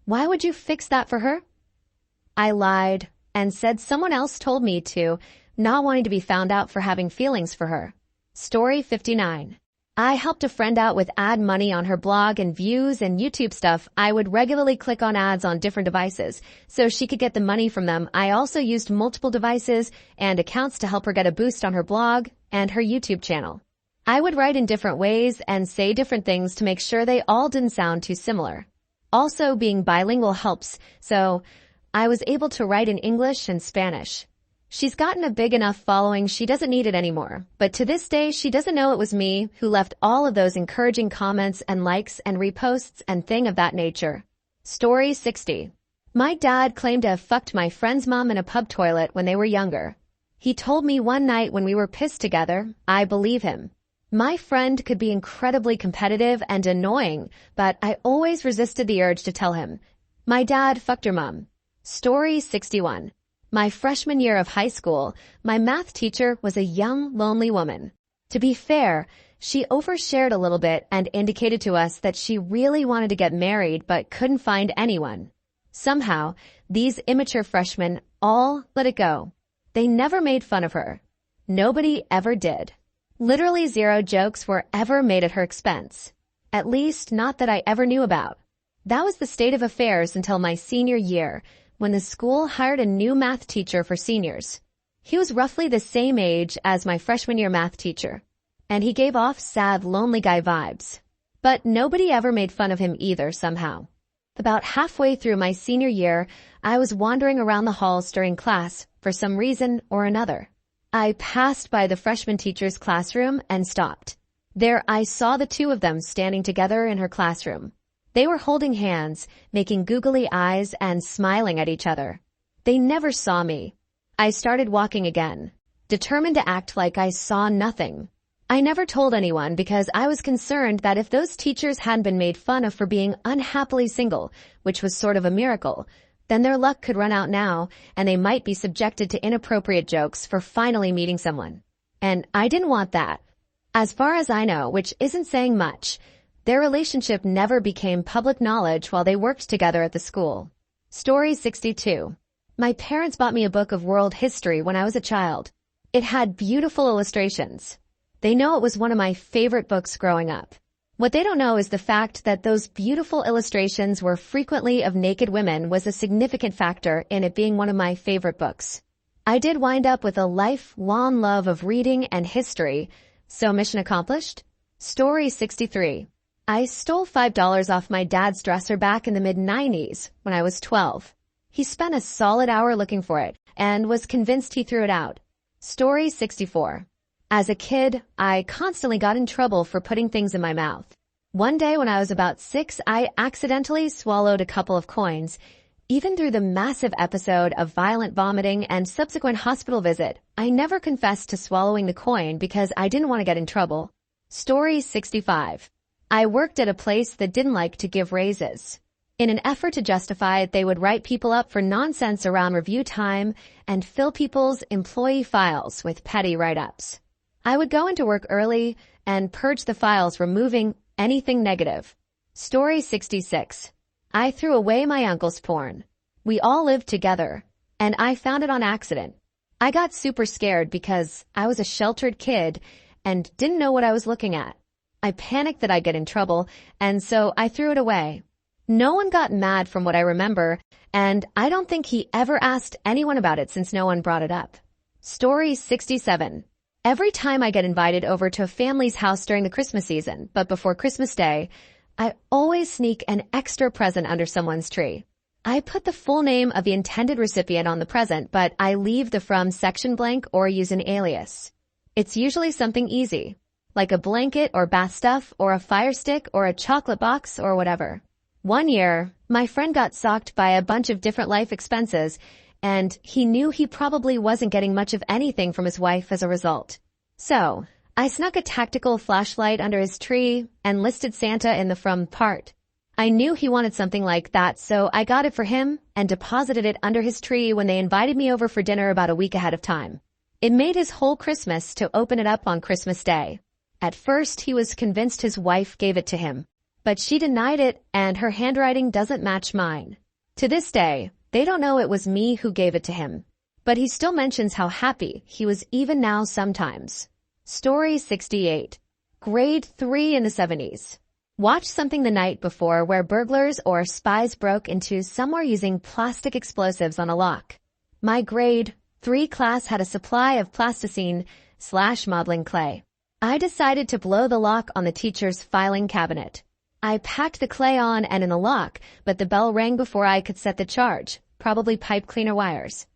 "Why would you fix that for her?" I lied and said someone else told me to, not wanting to be found out for having feelings for her. Story 59. I helped a friend out with ad money on her blog and views and YouTube stuff. I would regularly click on ads on different devices so she could get the money from them. I also used multiple devices and accounts to help her get a boost on her blog and her YouTube channel. I would write in different ways and say different things to make sure they all didn't sound too similar. Also, being bilingual helps, so I was able to write in English and Spanish. She's gotten a big enough following she doesn't need it anymore, but to this day she doesn't know it was me who left all of those encouraging comments and likes and reposts and thing of that nature. Story 60. My dad claimed to have fucked my friend's mom in a pub toilet when they were younger. He told me one night when we were pissed together. I believe him. My friend could be incredibly competitive and annoying, but I always resisted the urge to tell him. My dad fucked her mom. Story 61. My freshman year of high school, my math teacher was a young, lonely woman. To be fair, she overshared a little bit and indicated to us that she really wanted to get married but couldn't find anyone. Somehow, these immature freshmen all let it go. They never made fun of her. Nobody ever did. Literally 0 jokes were ever made at her expense. At least, not that I ever knew about. That was the state of affairs until my senior year, when the school hired a new math teacher for seniors. He was roughly the same age as my freshman year math teacher, and he gave off sad, lonely guy vibes. But nobody ever made fun of him either somehow. About halfway through my senior year, I was wandering around the halls during class for some reason or another. I passed by the freshman teacher's classroom and stopped. There I saw the two of them standing together in her classroom. They were holding hands, making googly eyes and smiling at each other. They never saw me. I started walking again, determined to act like I saw nothing. I never told anyone because I was concerned that if those teachers hadn't been made fun of for being unhappily single, which was sort of a miracle, then their luck could run out now, and they might be subjected to inappropriate jokes for finally meeting someone. And I didn't want that. As far as I know, which isn't saying much, their relationship never became public knowledge while they worked together at the school. Story 62. My parents bought me a book of world history when I was a child. It had beautiful illustrations. They know it was one of my favorite books growing up. What they don't know is the fact that those beautiful illustrations were frequently of naked women was a significant factor in it being one of my favorite books. I did wind up with a lifelong love of reading and history, so mission accomplished. Story 63. I stole $5 off my dad's dresser back in the mid-90s when I was 12. He spent a solid hour looking for it and was convinced he threw it out. Story 64. As a kid, I constantly got in trouble for putting things in my mouth. One day when I was about 6, I accidentally swallowed a couple of coins. Even through the massive episode of violent vomiting and subsequent hospital visit, I never confessed to swallowing the coin because I didn't want to get in trouble. Story 65. I worked at a place that didn't like to give raises. In an effort to justify it, they would write people up for nonsense around review time and fill people's employee files with petty write-ups. I would go into work early and purge the files, removing anything negative. Story 66. I threw away my uncle's porn. We all lived together, and I found it on accident. I got super scared because I was a sheltered kid and didn't know what I was looking at. I panicked that I'd get in trouble, and so I threw it away. No one got mad from what I remember, and I don't think he ever asked anyone about it since no one brought it up. Story 67. Every time I get invited over to a family's house during the Christmas season, but before Christmas Day, I always sneak an extra present under someone's tree. I put the full name of the intended recipient on the present, but I leave the from section blank or use an alias. It's usually something easy, like a blanket or bath stuff or a fire stick or a chocolate box or whatever. One year, my friend got socked by a bunch of different life expenses, and he knew he probably wasn't getting much of anything from his wife as a result. So, I snuck a tactical flashlight under his tree and listed Santa in the from part. I knew he wanted something like that, so I got it for him and deposited it under his tree when they invited me over for dinner about a week ahead of time. It made his whole Christmas to open it up on Christmas Day. At first, he was convinced his wife gave it to him, but she denied it and her handwriting doesn't match mine. To this day, they don't know it was me who gave it to him, but he still mentions how happy he was even now sometimes. Story 68. Grade 3 in the 70s. Watched something the night before where burglars or spies broke into somewhere using plastic explosives on a lock. My grade 3 class had a supply of plasticine/modeling clay. I decided to blow the lock on the teacher's filing cabinet. I packed the clay on and in the lock, but the bell rang before I could set the charge, probably pipe cleaner wires.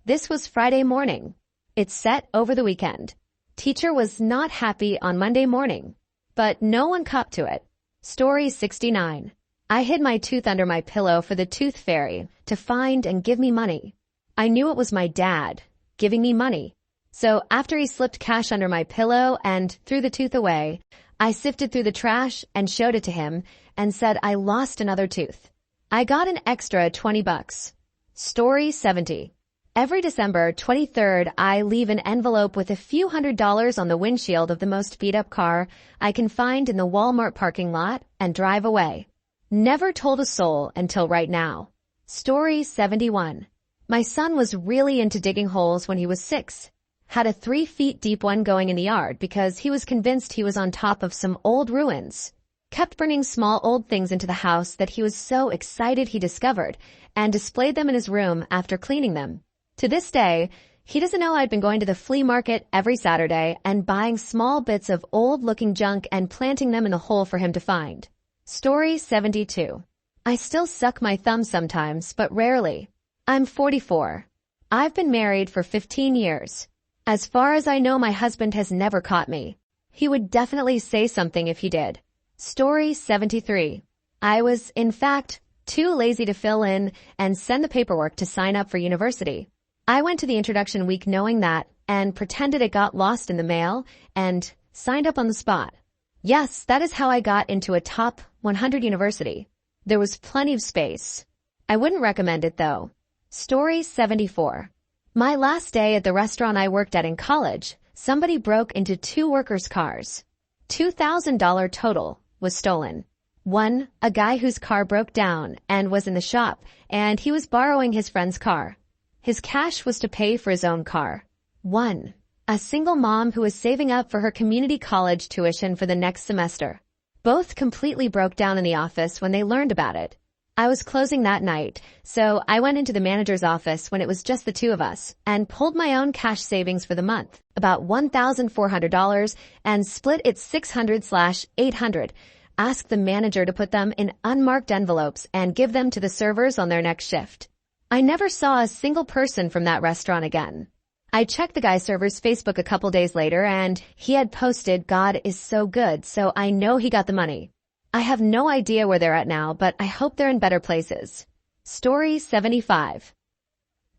This was Friday morning. It's set over the weekend. Teacher was not happy on Monday morning, but no one copped to it. Story 69. I hid my tooth under my pillow for the tooth fairy to find and give me money. I knew it was my dad giving me money. So after he slipped cash under my pillow and threw the tooth away, I sifted through the trash and showed it to him and said I lost another tooth. I got an extra $20. Story 70. Every December 23rd, I leave an envelope with a few $100s on the windshield of the most beat-up car I can find in the Walmart parking lot and drive away. Never told a soul until right now. Story 71. My son was really into digging holes when he was 6. Had a 3 feet deep one going in the yard because he was convinced he was on top of some old ruins. Kept bringing small old things into the house that he was so excited he discovered and displayed them in his room after cleaning them. To this day, he doesn't know I'd been going to the flea market every Saturday and buying small bits of old-looking junk and planting them in the hole for him to find. Story 72. I still suck my thumb sometimes, but rarely. I'm 44. I've been married for 15 years. As far as I know, my husband has never caught me. He would definitely say something if he did. Story 73. I was, in fact, too lazy to fill in and send the paperwork to sign up for university. I went to the introduction week knowing that and pretended it got lost in the mail and signed up on the spot. Yes, that is how I got into a top 100 university. There was plenty of space. I wouldn't recommend it though. Story 74. My last day at the restaurant I worked at in college, somebody broke into 2 workers' cars. $2,000 total was stolen. One, a guy whose car broke down and was in the shop, and he was borrowing his friend's car. His cash was to pay for his own car. One, a single mom who was saving up for her community college tuition for the next semester. Both completely broke down in the office when they learned about it. I was closing that night, so I went into the manager's office when it was just the 2 of us and pulled my own cash savings for the month, about $1,400, and split it 600/800. Asked the manager to put them in unmarked envelopes and give them to the servers on their next shift. I never saw a single person from that restaurant again. I checked the guy server's Facebook a couple days later and he had posted, "God is so good, so I know he got the money." I have no idea where they're at now, but I hope they're in better places. Story 75.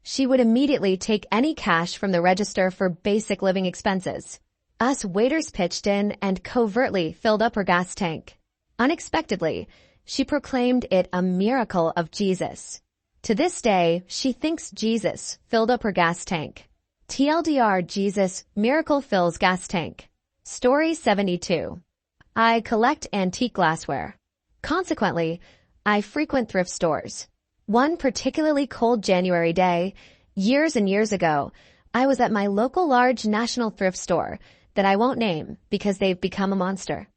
She would immediately take any cash from the register for basic living expenses. Us waiters pitched in and covertly filled up her gas tank. Unexpectedly, she proclaimed it a miracle of Jesus. To this day, she thinks Jesus filled up her gas tank. TLDR, Jesus, miracle fills gas tank. Story 72. I collect antique glassware. Consequently, I frequent thrift stores. One particularly cold January day, years and years ago, I was at my local large national thrift store that I won't name because they've become a monster.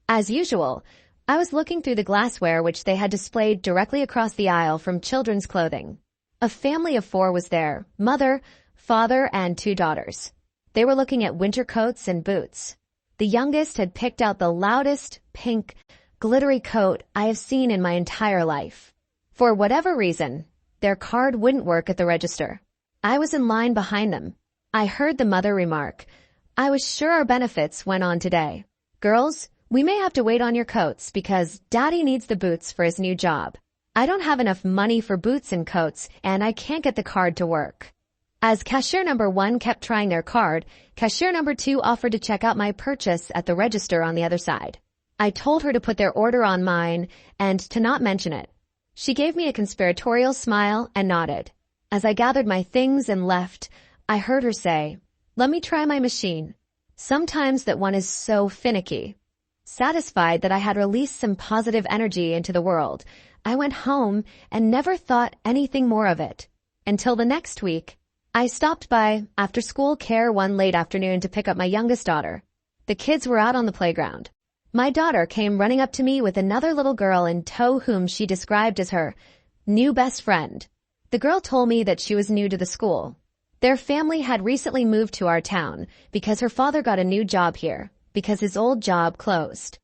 As usual, I was looking through the glassware which they had displayed directly across the aisle from children's clothing. A family of 4 was there, mother, father, and 2 daughters. They were looking at winter coats and boots. The youngest had picked out the loudest, pink, glittery coat I have seen in my entire life. For whatever reason, their card wouldn't work at the register. I was in line behind them. I heard the mother remark, "I was sure our benefits went on today. Girls, we may have to wait on your coats because Daddy needs the boots for his new job. I don't have enough money for boots and coats, and I can't get the card to work." As cashier number 1 kept trying their card, cashier number 2 offered to check out my purchase at the register on the other side. I told her to put their order on mine and to not mention it. She gave me a conspiratorial smile and nodded. As I gathered my things and left, I heard her say, "Let me try my machine. Sometimes that one is so finicky." Satisfied that I had released some positive energy into the world, I went home and never thought anything more of it. Until the next week, I stopped by after-school care one late afternoon to pick up my youngest daughter. The kids were out on the playground. My daughter came running up to me with another little girl in tow whom she described as her new best friend. The girl told me that she was new to the school. Their family had recently moved to our town because her father got a new job here, because his old job closed.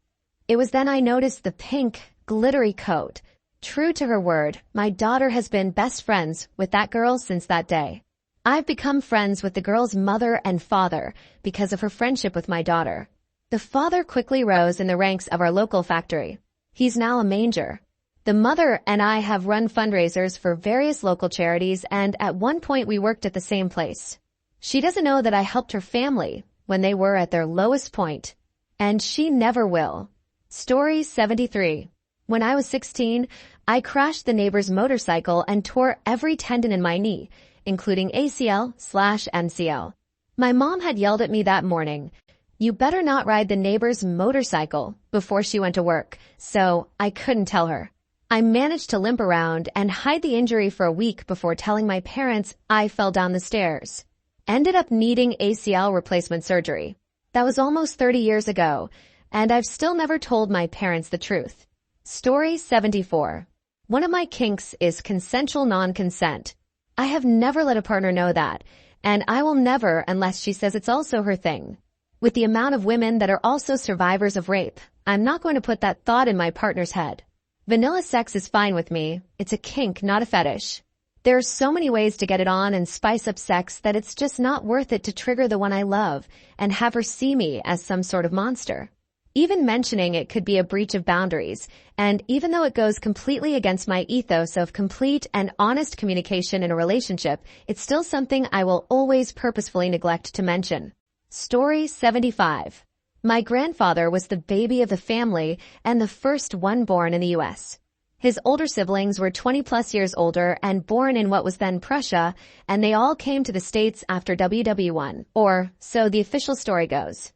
It was then I noticed the pink, glittery coat. True to her word, my daughter has been best friends with that girl since that day. I've become friends with the girl's mother and father because of her friendship with my daughter. The father quickly rose in the ranks of our local factory. He's now a manager. The mother and I have run fundraisers for various local charities, and at one point we worked at the same place. She doesn't know that I helped her family when they were at their lowest point, and she never will. Story 73. When I was 16, I crashed the neighbor's motorcycle and tore every tendon in my knee, including ACL/MCL. My mom had yelled at me that morning, "You better not ride the neighbor's motorcycle," before she went to work, so I couldn't tell her. I managed to limp around and hide the injury for a week before telling my parents I fell down the stairs. Ended up needing ACL replacement surgery. That was almost 30 years ago, and I've still never told my parents the truth. Story 74. One of my kinks is consensual non-consent. I have never let a partner know that, and I will never unless she says it's also her thing. With the amount of women that are also survivors of rape, I'm not going to put that thought in my partner's head. Vanilla sex is fine with me. It's a kink, not a fetish. There are so many ways to get it on and spice up sex that it's just not worth it to trigger the one I love and have her see me as some sort of monster. Even mentioning it could be a breach of boundaries, and even though it goes completely against my ethos of complete and honest communication in a relationship, it's still something I will always purposefully neglect to mention. Story 75. My grandfather was the baby of the family and the first one born in the U.S. His older siblings were 20-plus years older and born in what was then Prussia, and they all came to the States after WW1, or so the official story goes.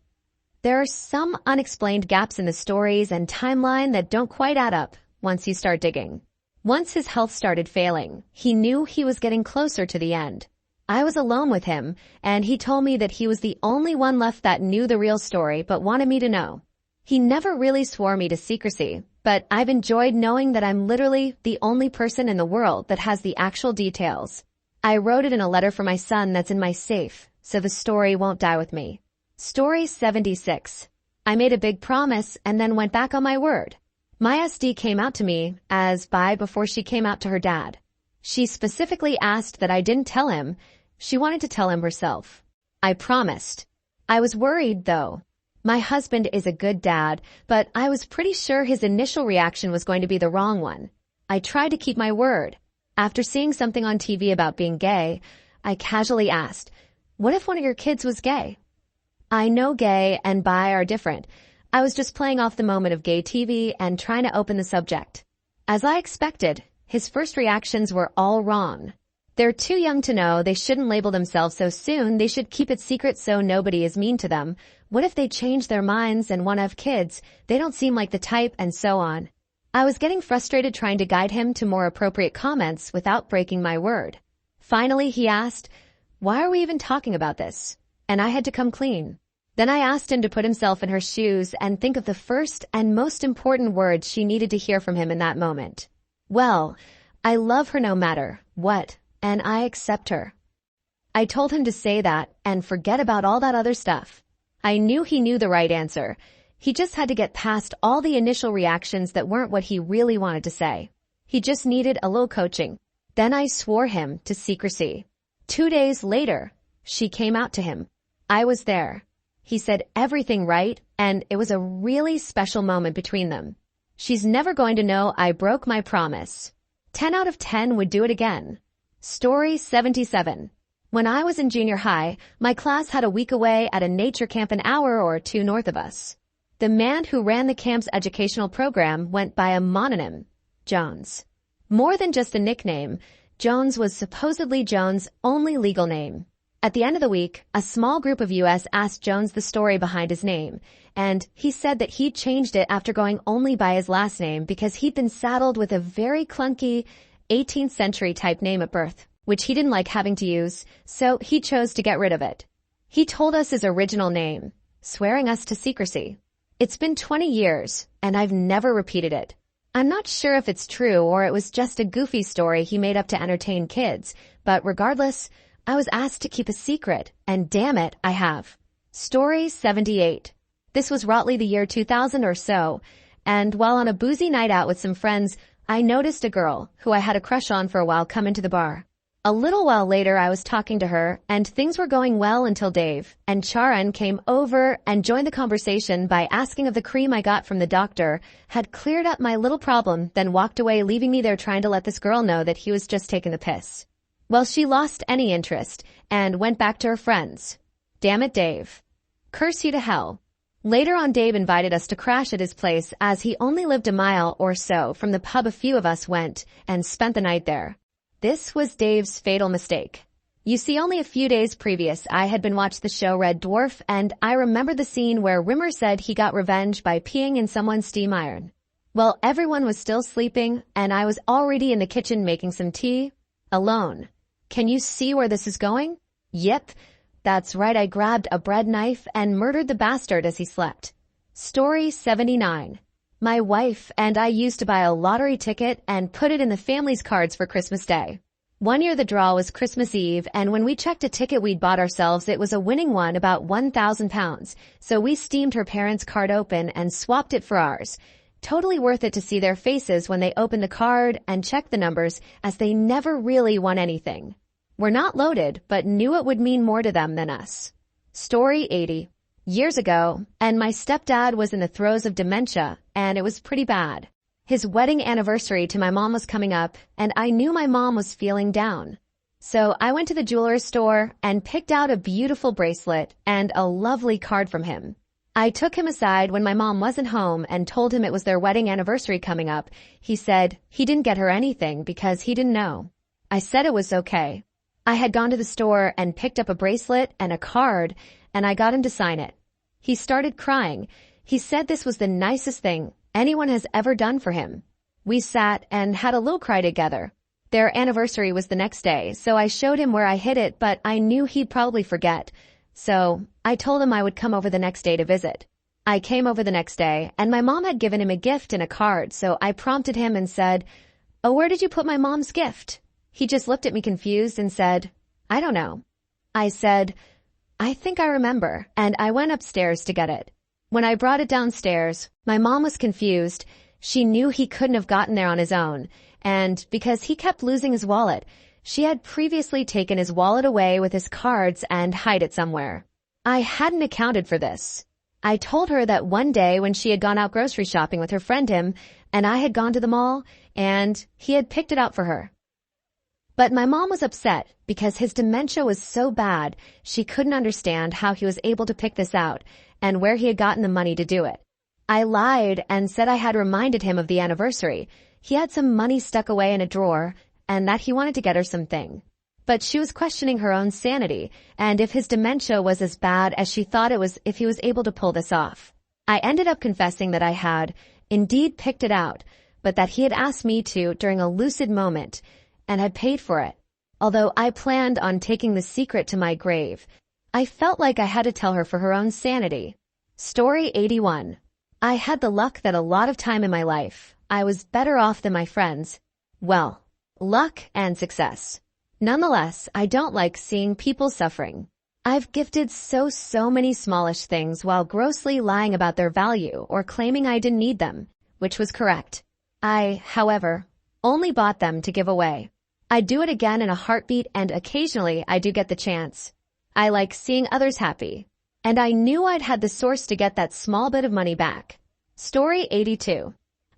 There are some unexplained gaps in the stories and timeline that don't quite add up once you start digging. Once his health started failing, he knew he was getting closer to the end. I was alone with him, and he told me that he was the only one left that knew the real story but wanted me to know. He never really swore me to secrecy, but I've enjoyed knowing that I'm literally the only person in the world that has the actual details. I wrote it in a letter for my son that's in my safe, so the story won't die with me. Story 76. I made a big promise and then went back on my word. My SD came out to me as bi before she came out to her dad. She specifically asked that I didn't tell him. She wanted to tell him herself. I promised. I was worried, though. My husband is a good dad, but I was pretty sure his initial reaction was going to be the wrong one. I tried to keep my word. After seeing something on TV about being gay, I casually asked, "What if one of your kids was gay?" I know gay and bi are different. I was just playing off the moment of gay TV and trying to open the subject. As I expected, his first reactions were all wrong. They're too young to know. They shouldn't label themselves so soon. They should keep it secret so nobody is mean to them. What if they change their minds and want to have kids? They don't seem like the type, and so on. I was getting frustrated trying to guide him to more appropriate comments without breaking my word. Finally, he asked, "Why are we even talking about this?" And I had to come clean. Then I asked him to put himself in her shoes and think of the first and most important words she needed to hear from him in that moment. Well, I love her no matter what, and I accept her. I told him to say that and forget about all that other stuff. I knew he knew the right answer. He just had to get past all the initial reactions that weren't what he really wanted to say. He just needed a little coaching. Then I swore him to secrecy. 2 days later, she came out to him. I was there. He said everything right, and it was a really special moment between them. She's never going to know I broke my promise. 10 out of 10 would do it again. Story 77. When I was in junior high, my class had a week away at a nature camp an hour or two north of us. The man who ran the camp's educational program went by a mononym, Jones. More than just a nickname, Jones was supposedly Jones' only legal name. At the end of the week, a small group of us asked Jones the story behind his name, and he said that he'd changed it after going only by his last name because he'd been saddled with a very clunky 18th century type name at birth, which he didn't like having to use, so he chose to get rid of it. He told us his original name, swearing us to secrecy. It's been 20 years, and I've never repeated it. I'm not sure if it's true or it was just a goofy story he made up to entertain kids, but regardless, I was asked to keep a secret, and damn it, I have. Story 78. This was roughly the year 2000 or so, and while on a boozy night out with some friends, I noticed a girl who I had a crush on for a while come into the bar. A little while later, I was talking to her, and things were going well until Dave and Charan came over and joined the conversation by asking if the cream I got from the doctor had cleared up my little problem, then walked away, leaving me there trying to let this girl know that he was just taking the piss. Well, she lost any interest and went back to her friends. Damn it, Dave. Curse you to hell. Later on, Dave invited us to crash at his place as he only lived a mile or so from the pub a few of us went and spent the night there. This was Dave's fatal mistake. You see, only a few days previous, I had been watching the show Red Dwarf, and I remembered the scene where Rimmer said he got revenge by peeing in someone's steam iron. Well, everyone was still sleeping, and I was already in the kitchen making some tea, alone. Can you see where this is going? Yep, that's right, I grabbed a bread knife and murdered the bastard as he slept. Story 79. My wife and I used to buy a lottery ticket and put it in the family's cards for Christmas Day. One year the draw was Christmas Eve, and when we checked a ticket we'd bought ourselves, it was a winning one, about £1,000, so we steamed her parents' card open and swapped it for ours. Totally worth it to see their faces when they opened the card and checked the numbers, as they never really won anything. We're not loaded, but knew it would mean more to them than us. Story 80. Years ago, and my stepdad was in the throes of dementia, and it was pretty bad. His wedding anniversary to my mom was coming up, and I knew my mom was feeling down. So I went to the jeweler's store and picked out a beautiful bracelet and a lovely card from him. I took him aside when my mom wasn't home and told him it was their wedding anniversary coming up. He said he didn't get her anything because he didn't know. I said it was okay. I had gone to the store and picked up a bracelet and a card, and I got him to sign it. He started crying. He said this was the nicest thing anyone has ever done for him. We sat and had a little cry together. Their anniversary was the next day, so I showed him where I hid it, but I knew he'd probably forget. So I told him I would come over the next day to visit. I came over the next day, and my mom had given him a gift and a card, so I prompted him and said, "Oh, where did you put my mom's gift?" He just looked at me confused and said, "I don't know." I said, "I think I remember," and I went upstairs to get it. When I brought it downstairs, my mom was confused. She knew he couldn't have gotten there on his own, and because he kept losing his wallet, she had previously taken his wallet away with his cards and hid it somewhere. I hadn't accounted for this. I told her that one day when she had gone out grocery shopping with her friend Tim, and I had gone to the mall, and he had picked it out for her. But my mom was upset because his dementia was so bad, she couldn't understand how he was able to pick this out and where he had gotten the money to do it. I lied and said I had reminded him of the anniversary. He had some money stuck away in a drawer and that he wanted to get her something. But she was questioning her own sanity and if his dementia was as bad as she thought it was if he was able to pull this off. I ended up confessing that I had indeed picked it out, but that he had asked me to during a lucid moment and had paid for it. Although I planned on taking the secret to my grave, I felt like I had to tell her for her own sanity. Story 81. I had the luck that a lot of time in my life, I was better off than my friends. Well, luck and success. Nonetheless, I don't like seeing people suffering. I've gifted so many smallish things while grossly lying about their value or claiming I didn't need them, which was correct. I, however, only bought them to give away. I'd do it again in a heartbeat and occasionally I do get the chance. I like seeing others happy. And I knew I'd had the source to get that small bit of money back. Story 82.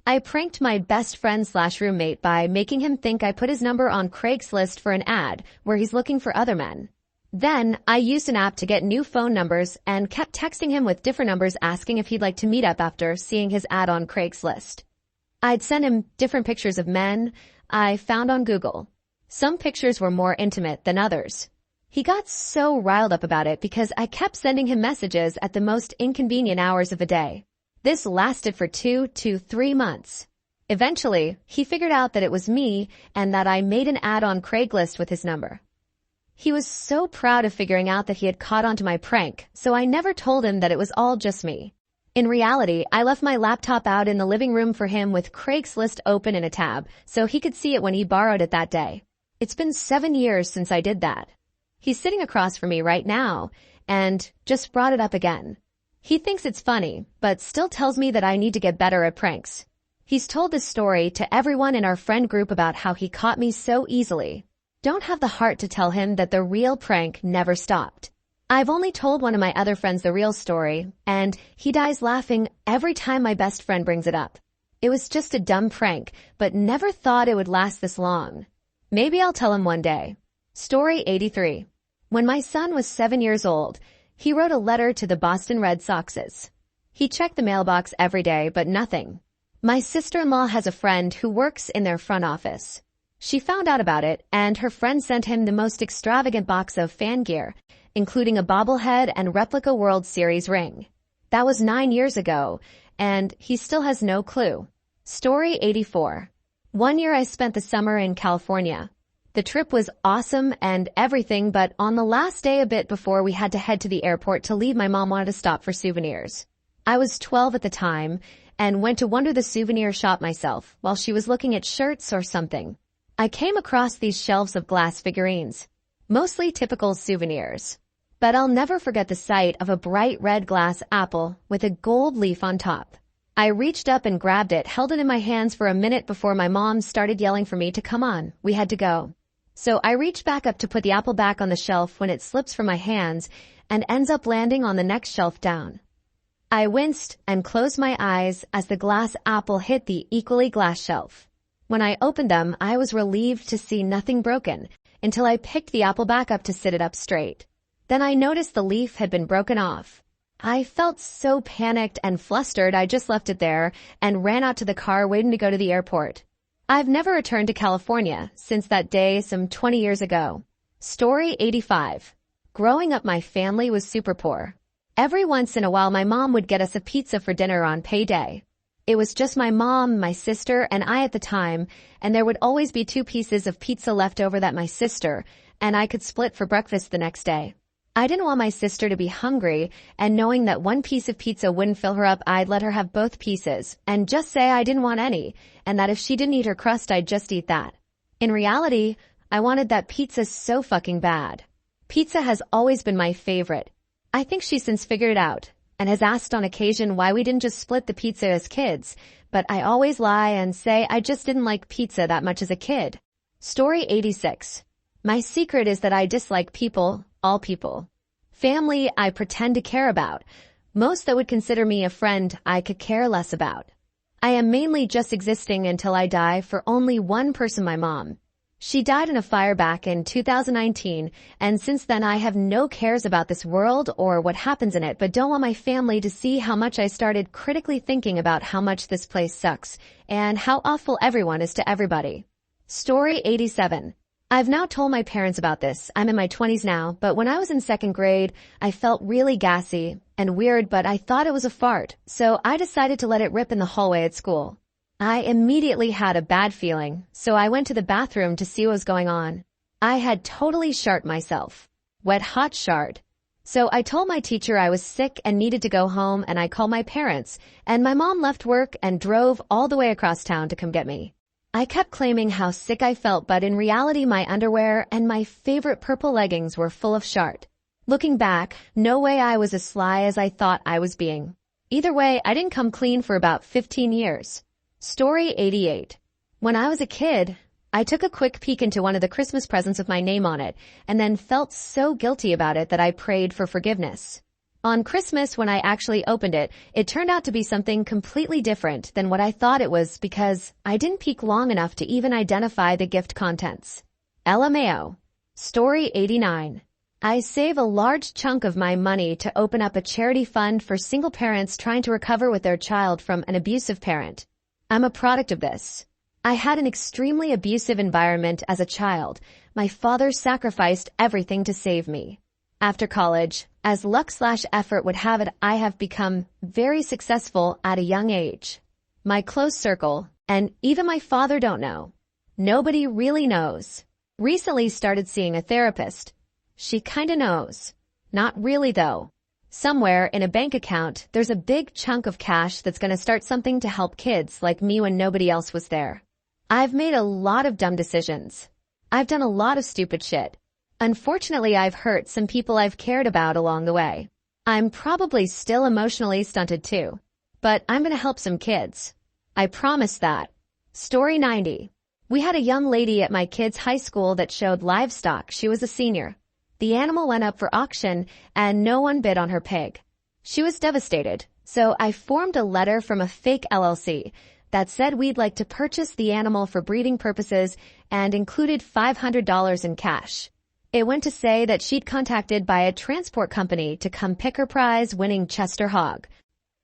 I pranked my best friend/roommate by making him think I put his number on Craigslist for an ad where he's looking for other men. Then I used an app to get new phone numbers and kept texting him with different numbers asking if he'd like to meet up after seeing his ad on Craigslist. I'd send him different pictures of men I found on Google. Some pictures were more intimate than others. He got so riled up about it because I kept sending him messages at the most inconvenient hours of the day. This lasted for 2 to 3 months. Eventually, he figured out that it was me and that I made an ad on Craigslist with his number. He was so proud of figuring out that he had caught on to my prank, so I never told him that it was all just me. In reality, I left my laptop out in the living room for him with Craigslist open in a tab so he could see it when he borrowed it that day. It's been 7 years since I did that. He's sitting across from me right now and just brought it up again. He thinks it's funny, but still tells me that I need to get better at pranks. He's told this story to everyone in our friend group about how he caught me so easily. Don't have the heart to tell him that the real prank never stopped. I've only told one of my other friends the real story, and he dies laughing every time my best friend brings it up. It was just a dumb prank, but never thought it would last this long. Maybe I'll tell him one day. Story 83. When my son was 7 years old, he wrote a letter to the Boston Red Soxes. He checked the mailbox every day, but nothing. My sister-in-law has a friend who works in their front office. She found out about it, and her friend sent him the most extravagant box of fan gear, including a bobblehead and replica World Series ring. That was 9 years ago, and he still has no clue. Story 84. One year I spent the summer in California. The trip was awesome and everything, but on the last day a bit before we had to head to the airport to leave, my mom wanted to stop for souvenirs. I was 12 at the time and went to wander the souvenir shop myself while she was looking at shirts or something. I came across these shelves of glass figurines, mostly typical souvenirs. But I'll never forget the sight of a bright red glass apple with a gold leaf on top. I reached up and grabbed it, held it in my hands for a minute before my mom started yelling for me to come on. We had to go. So I reached back up to put the apple back on the shelf when it slips from my hands and ends up landing on the next shelf down. I winced and closed my eyes as the glass apple hit the equally glass shelf. When I opened them, I was relieved to see nothing broken until I picked the apple back up to sit it up straight. Then I noticed the leaf had been broken off. I felt so panicked and flustered I just left it there and ran out to the car waiting to go to the airport. I've never returned to California since that day some 20 years ago. Story 85. Growing up, my family was super poor. Every once in a while, my mom would get us a pizza for dinner on payday. It was just my mom, my sister, and I at the time, and there would always be 2 pieces of pizza left over that my sister and I could split for breakfast the next day. I didn't want my sister to be hungry, and knowing that 1 piece of pizza wouldn't fill her up, I'd let her have both pieces and just say I didn't want any, and that if she didn't eat her crust, I'd just eat that. In reality, I wanted that pizza so fucking bad. Pizza has always been my favorite. I think she's since figured it out and has asked on occasion why we didn't just split the pizza as kids, but I always lie and say I just didn't like pizza that much as a kid. Story 86. My secret is that I dislike people, all people. Family I pretend to care about. Most that would consider me a friend I could care less about. I am mainly just existing until I die for only one person, my mom. She died in a fire back in 2019, and since then I have no cares about this world or what happens in it, but don't want my family to see how much I started critically thinking about how much this place sucks and how awful everyone is to everybody. Story 87. I've now told my parents about this. I'm in my 20s now, but when I was in second grade, I felt really gassy and weird, but I thought it was a fart, so I decided to let it rip in the hallway at school. I immediately had a bad feeling, so I went to the bathroom to see what was going on. I had totally shart myself. Wet hot shart. So I told my teacher I was sick and needed to go home, and I called my parents, and my mom left work and drove all the way across town to come get me. I kept claiming how sick I felt, but in reality my underwear and my favorite purple leggings were full of shart. Looking back, no way I was as sly as I thought I was being. Either way, I didn't come clean for about 15 years. Story 88. When I was a kid, I took a quick peek into one of the Christmas presents with my name on it, and then felt so guilty about it that I prayed for forgiveness. On Christmas, when I actually opened it, it turned out to be something completely different than what I thought it was because I didn't peek long enough to even identify the gift contents. LMAO. Story 89. I save a large chunk of my money to open up a charity fund for single parents trying to recover with their child from an abusive parent. I'm a product of this. I had an extremely abusive environment as a child. My father sacrificed everything to save me. After college, as luck/effort would have it, I have become very successful at a young age. My close circle, and even my father don't know. Nobody really knows. Recently started seeing a therapist. She kinda knows. Not really though. Somewhere in a bank account, there's a big chunk of cash that's gonna start something to help kids like me when nobody else was there. I've made a lot of dumb decisions. I've done a lot of stupid shit. Unfortunately, I've hurt some people I've cared about along the way. I'm probably still emotionally stunted too. But I'm gonna help some kids. I promise that. Story 90. We had a young lady at my kid's high school that showed livestock. She was a senior. The animal went up for auction and no one bid on her pig. She was devastated, so I formed a letter from a fake LLC that said we'd like to purchase the animal for breeding purposes and included $500 in cash. It went to say that she'd contacted by a transport company to come pick her prize-winning Chester hog.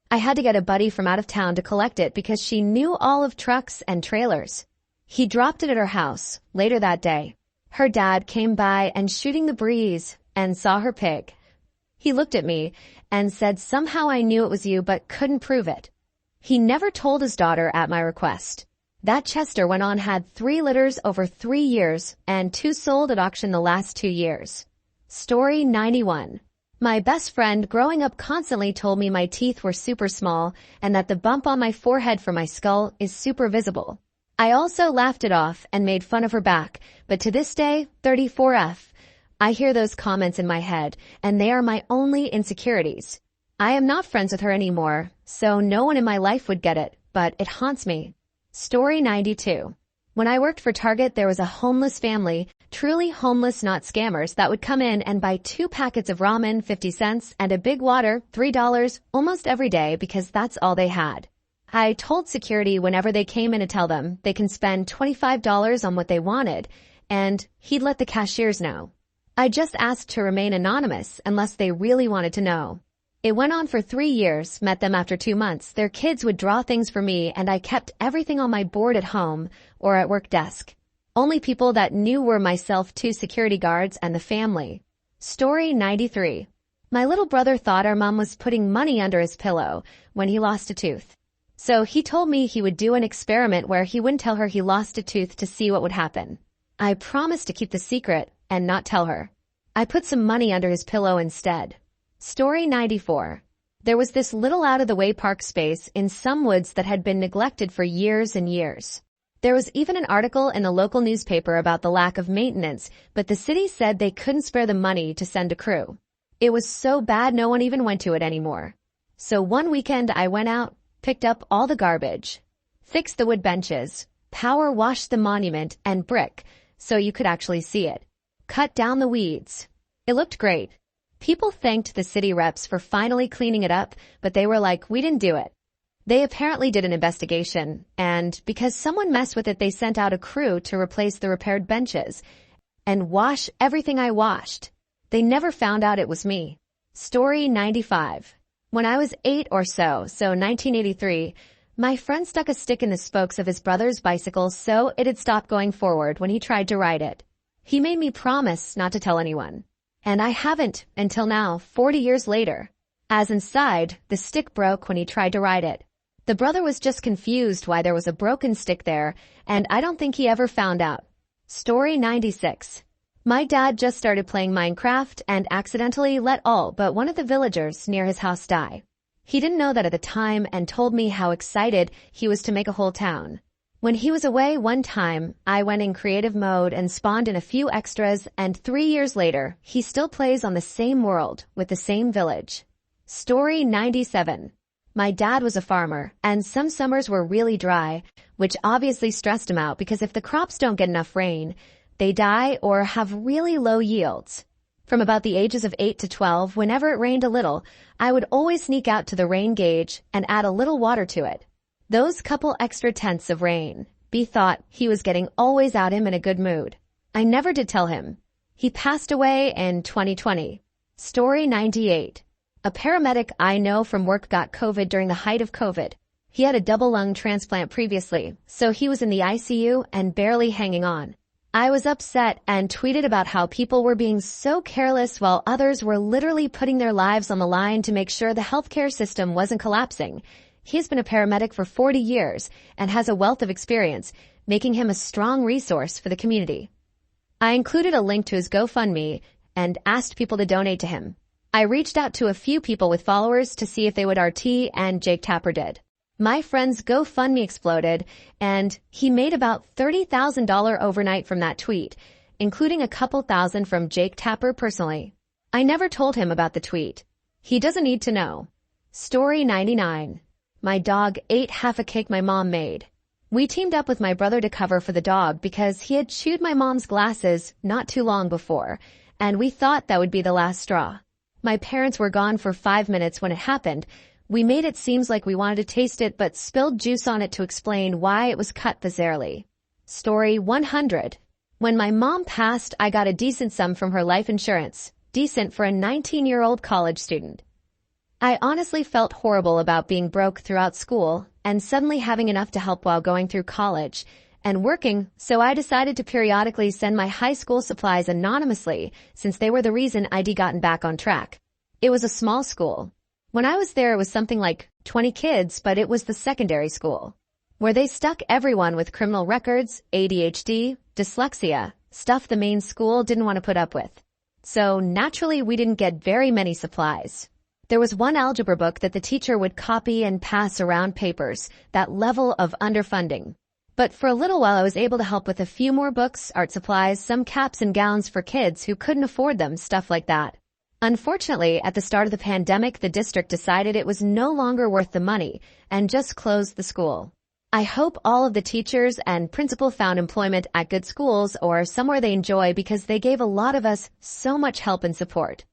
I had to get a buddy from out of town to collect it because she knew all of trucks and trailers. He dropped it at her house later that day. Her dad came by and shooting the breeze and saw her pig. He looked at me and said somehow I knew it was you but couldn't prove it. He never told his daughter at my request. That Chester went on had 3 litters over 3 years and 2 sold at auction the last 2 years. Story 91. My best friend growing up constantly told me my teeth were super small and that the bump on my forehead from my skull is super visible. I also laughed it off and made fun of her back, but to this day, 34F, I hear those comments in my head and they are my only insecurities. I am not friends with her anymore, so no one in my life would get it, but it haunts me. Story 92. When I worked for Target, there was a homeless family, truly homeless, not scammers, that would come in and buy 2 packets of ramen, 50 cents, and a big water, $3, almost every day because that's all they had. I told security whenever they came in to tell them they can spend $25 on what they wanted, and he'd let the cashiers know. I just asked to remain anonymous unless they really wanted to know. It went on for 3 years, met them after 2 months. Their kids would draw things for me and I kept everything on my board at home or at work desk. Only people that knew were myself, 2 security guards, and the family. Story 93. My little brother thought our mom was putting money under his pillow when he lost a tooth. So he told me he would do an experiment where he wouldn't tell her he lost a tooth to see what would happen. I promised to keep the secret and not tell her. I put some money under his pillow instead. Story 94. There was this little out-of-the-way park space in some woods that had been neglected for years and years. There was even an article in the local newspaper about the lack of maintenance, but the city said they couldn't spare the money to send a crew. It was so bad no one even went to it anymore. So one weekend I went out, picked up all the garbage. Fix the wood benches. Power wash the monument and brick so you could actually see it. Cut down the weeds. It looked great. People thanked the city reps for finally cleaning it up, but they were like, we didn't do it. They apparently did an investigation, and because someone messed with it, they sent out a crew to replace the repaired benches and wash everything I washed. They never found out it was me. Story 95. When I was 8 or so 1983, my friend stuck a stick in the spokes of his brother's bicycle so it'd stop going forward when he tried to ride it. He made me promise not to tell anyone. And I haven't until now, 40 years later. As inside, the stick broke when he tried to ride it. The brother was just confused why there was a broken stick there, and I don't think he ever found out. Story 96. My dad just started playing Minecraft and accidentally let all but one of the villagers near his house die. He didn't know that at the time and told me how excited he was to make a whole town. When he was away one time, I went in creative mode and spawned in a few extras, and 3 years later, he still plays on the same world with the same village. Story 97. My dad was a farmer, and some summers were really dry, which obviously stressed him out because if the crops don't get enough rain, they die or have really low yields. From about the ages of 8 to 12, whenever it rained a little, I would always sneak out to the rain gauge and add a little water to it. Those couple extra tenths of rain, B thought he was getting always out him in a good mood. I never did tell him. He passed away in 2020. Story 98. A paramedic I know from work got COVID during the height of COVID. He had a double lung transplant previously, so he was in the ICU and barely hanging on. I was upset and tweeted about how people were being so careless while others were literally putting their lives on the line to make sure the healthcare system wasn't collapsing. He's been a paramedic for 40 years and has a wealth of experience, making him a strong resource for the community. I included a link to his GoFundMe and asked people to donate to him. I reached out to a few people with followers to see if they would RT, and Jake Tapper did. My friend's GoFundMe exploded, and he made about $30,000 overnight from that tweet, including a couple thousand from Jake Tapper personally. I never told him about the tweet. He doesn't need to know. Story 99. My dog ate half a cake my mom made. We teamed up with my brother to cover for the dog because he had chewed my mom's glasses not too long before, and we thought that would be the last straw. My parents were gone for 5 minutes when it happened. We made it seem like we wanted to taste it but spilled juice on it to explain why it was cut bizarrely. Story 100. When my mom passed, I got a decent sum from her life insurance. Decent for a 19-year-old college student. I honestly felt horrible about being broke throughout school and suddenly having enough to help while going through college and working, so I decided to periodically send my high school supplies anonymously since they were the reason I'd gotten back on track. It was a small school. When I was there, it was something like 20 kids, but it was the secondary school, where they stuck everyone with criminal records, ADHD, dyslexia, stuff the main school didn't want to put up with. So naturally, we didn't get very many supplies. There was one algebra book that the teacher would copy and pass around papers, that level of underfunding. But for a little while I was able to help with a few more books, art supplies, some caps and gowns for kids who couldn't afford them, stuff like that. Unfortunately, at the start of the pandemic, the district decided it was no longer worth the money and just closed the school. I hope all of the teachers and principal found employment at good schools or somewhere they enjoy because they gave a lot of us so much help and support.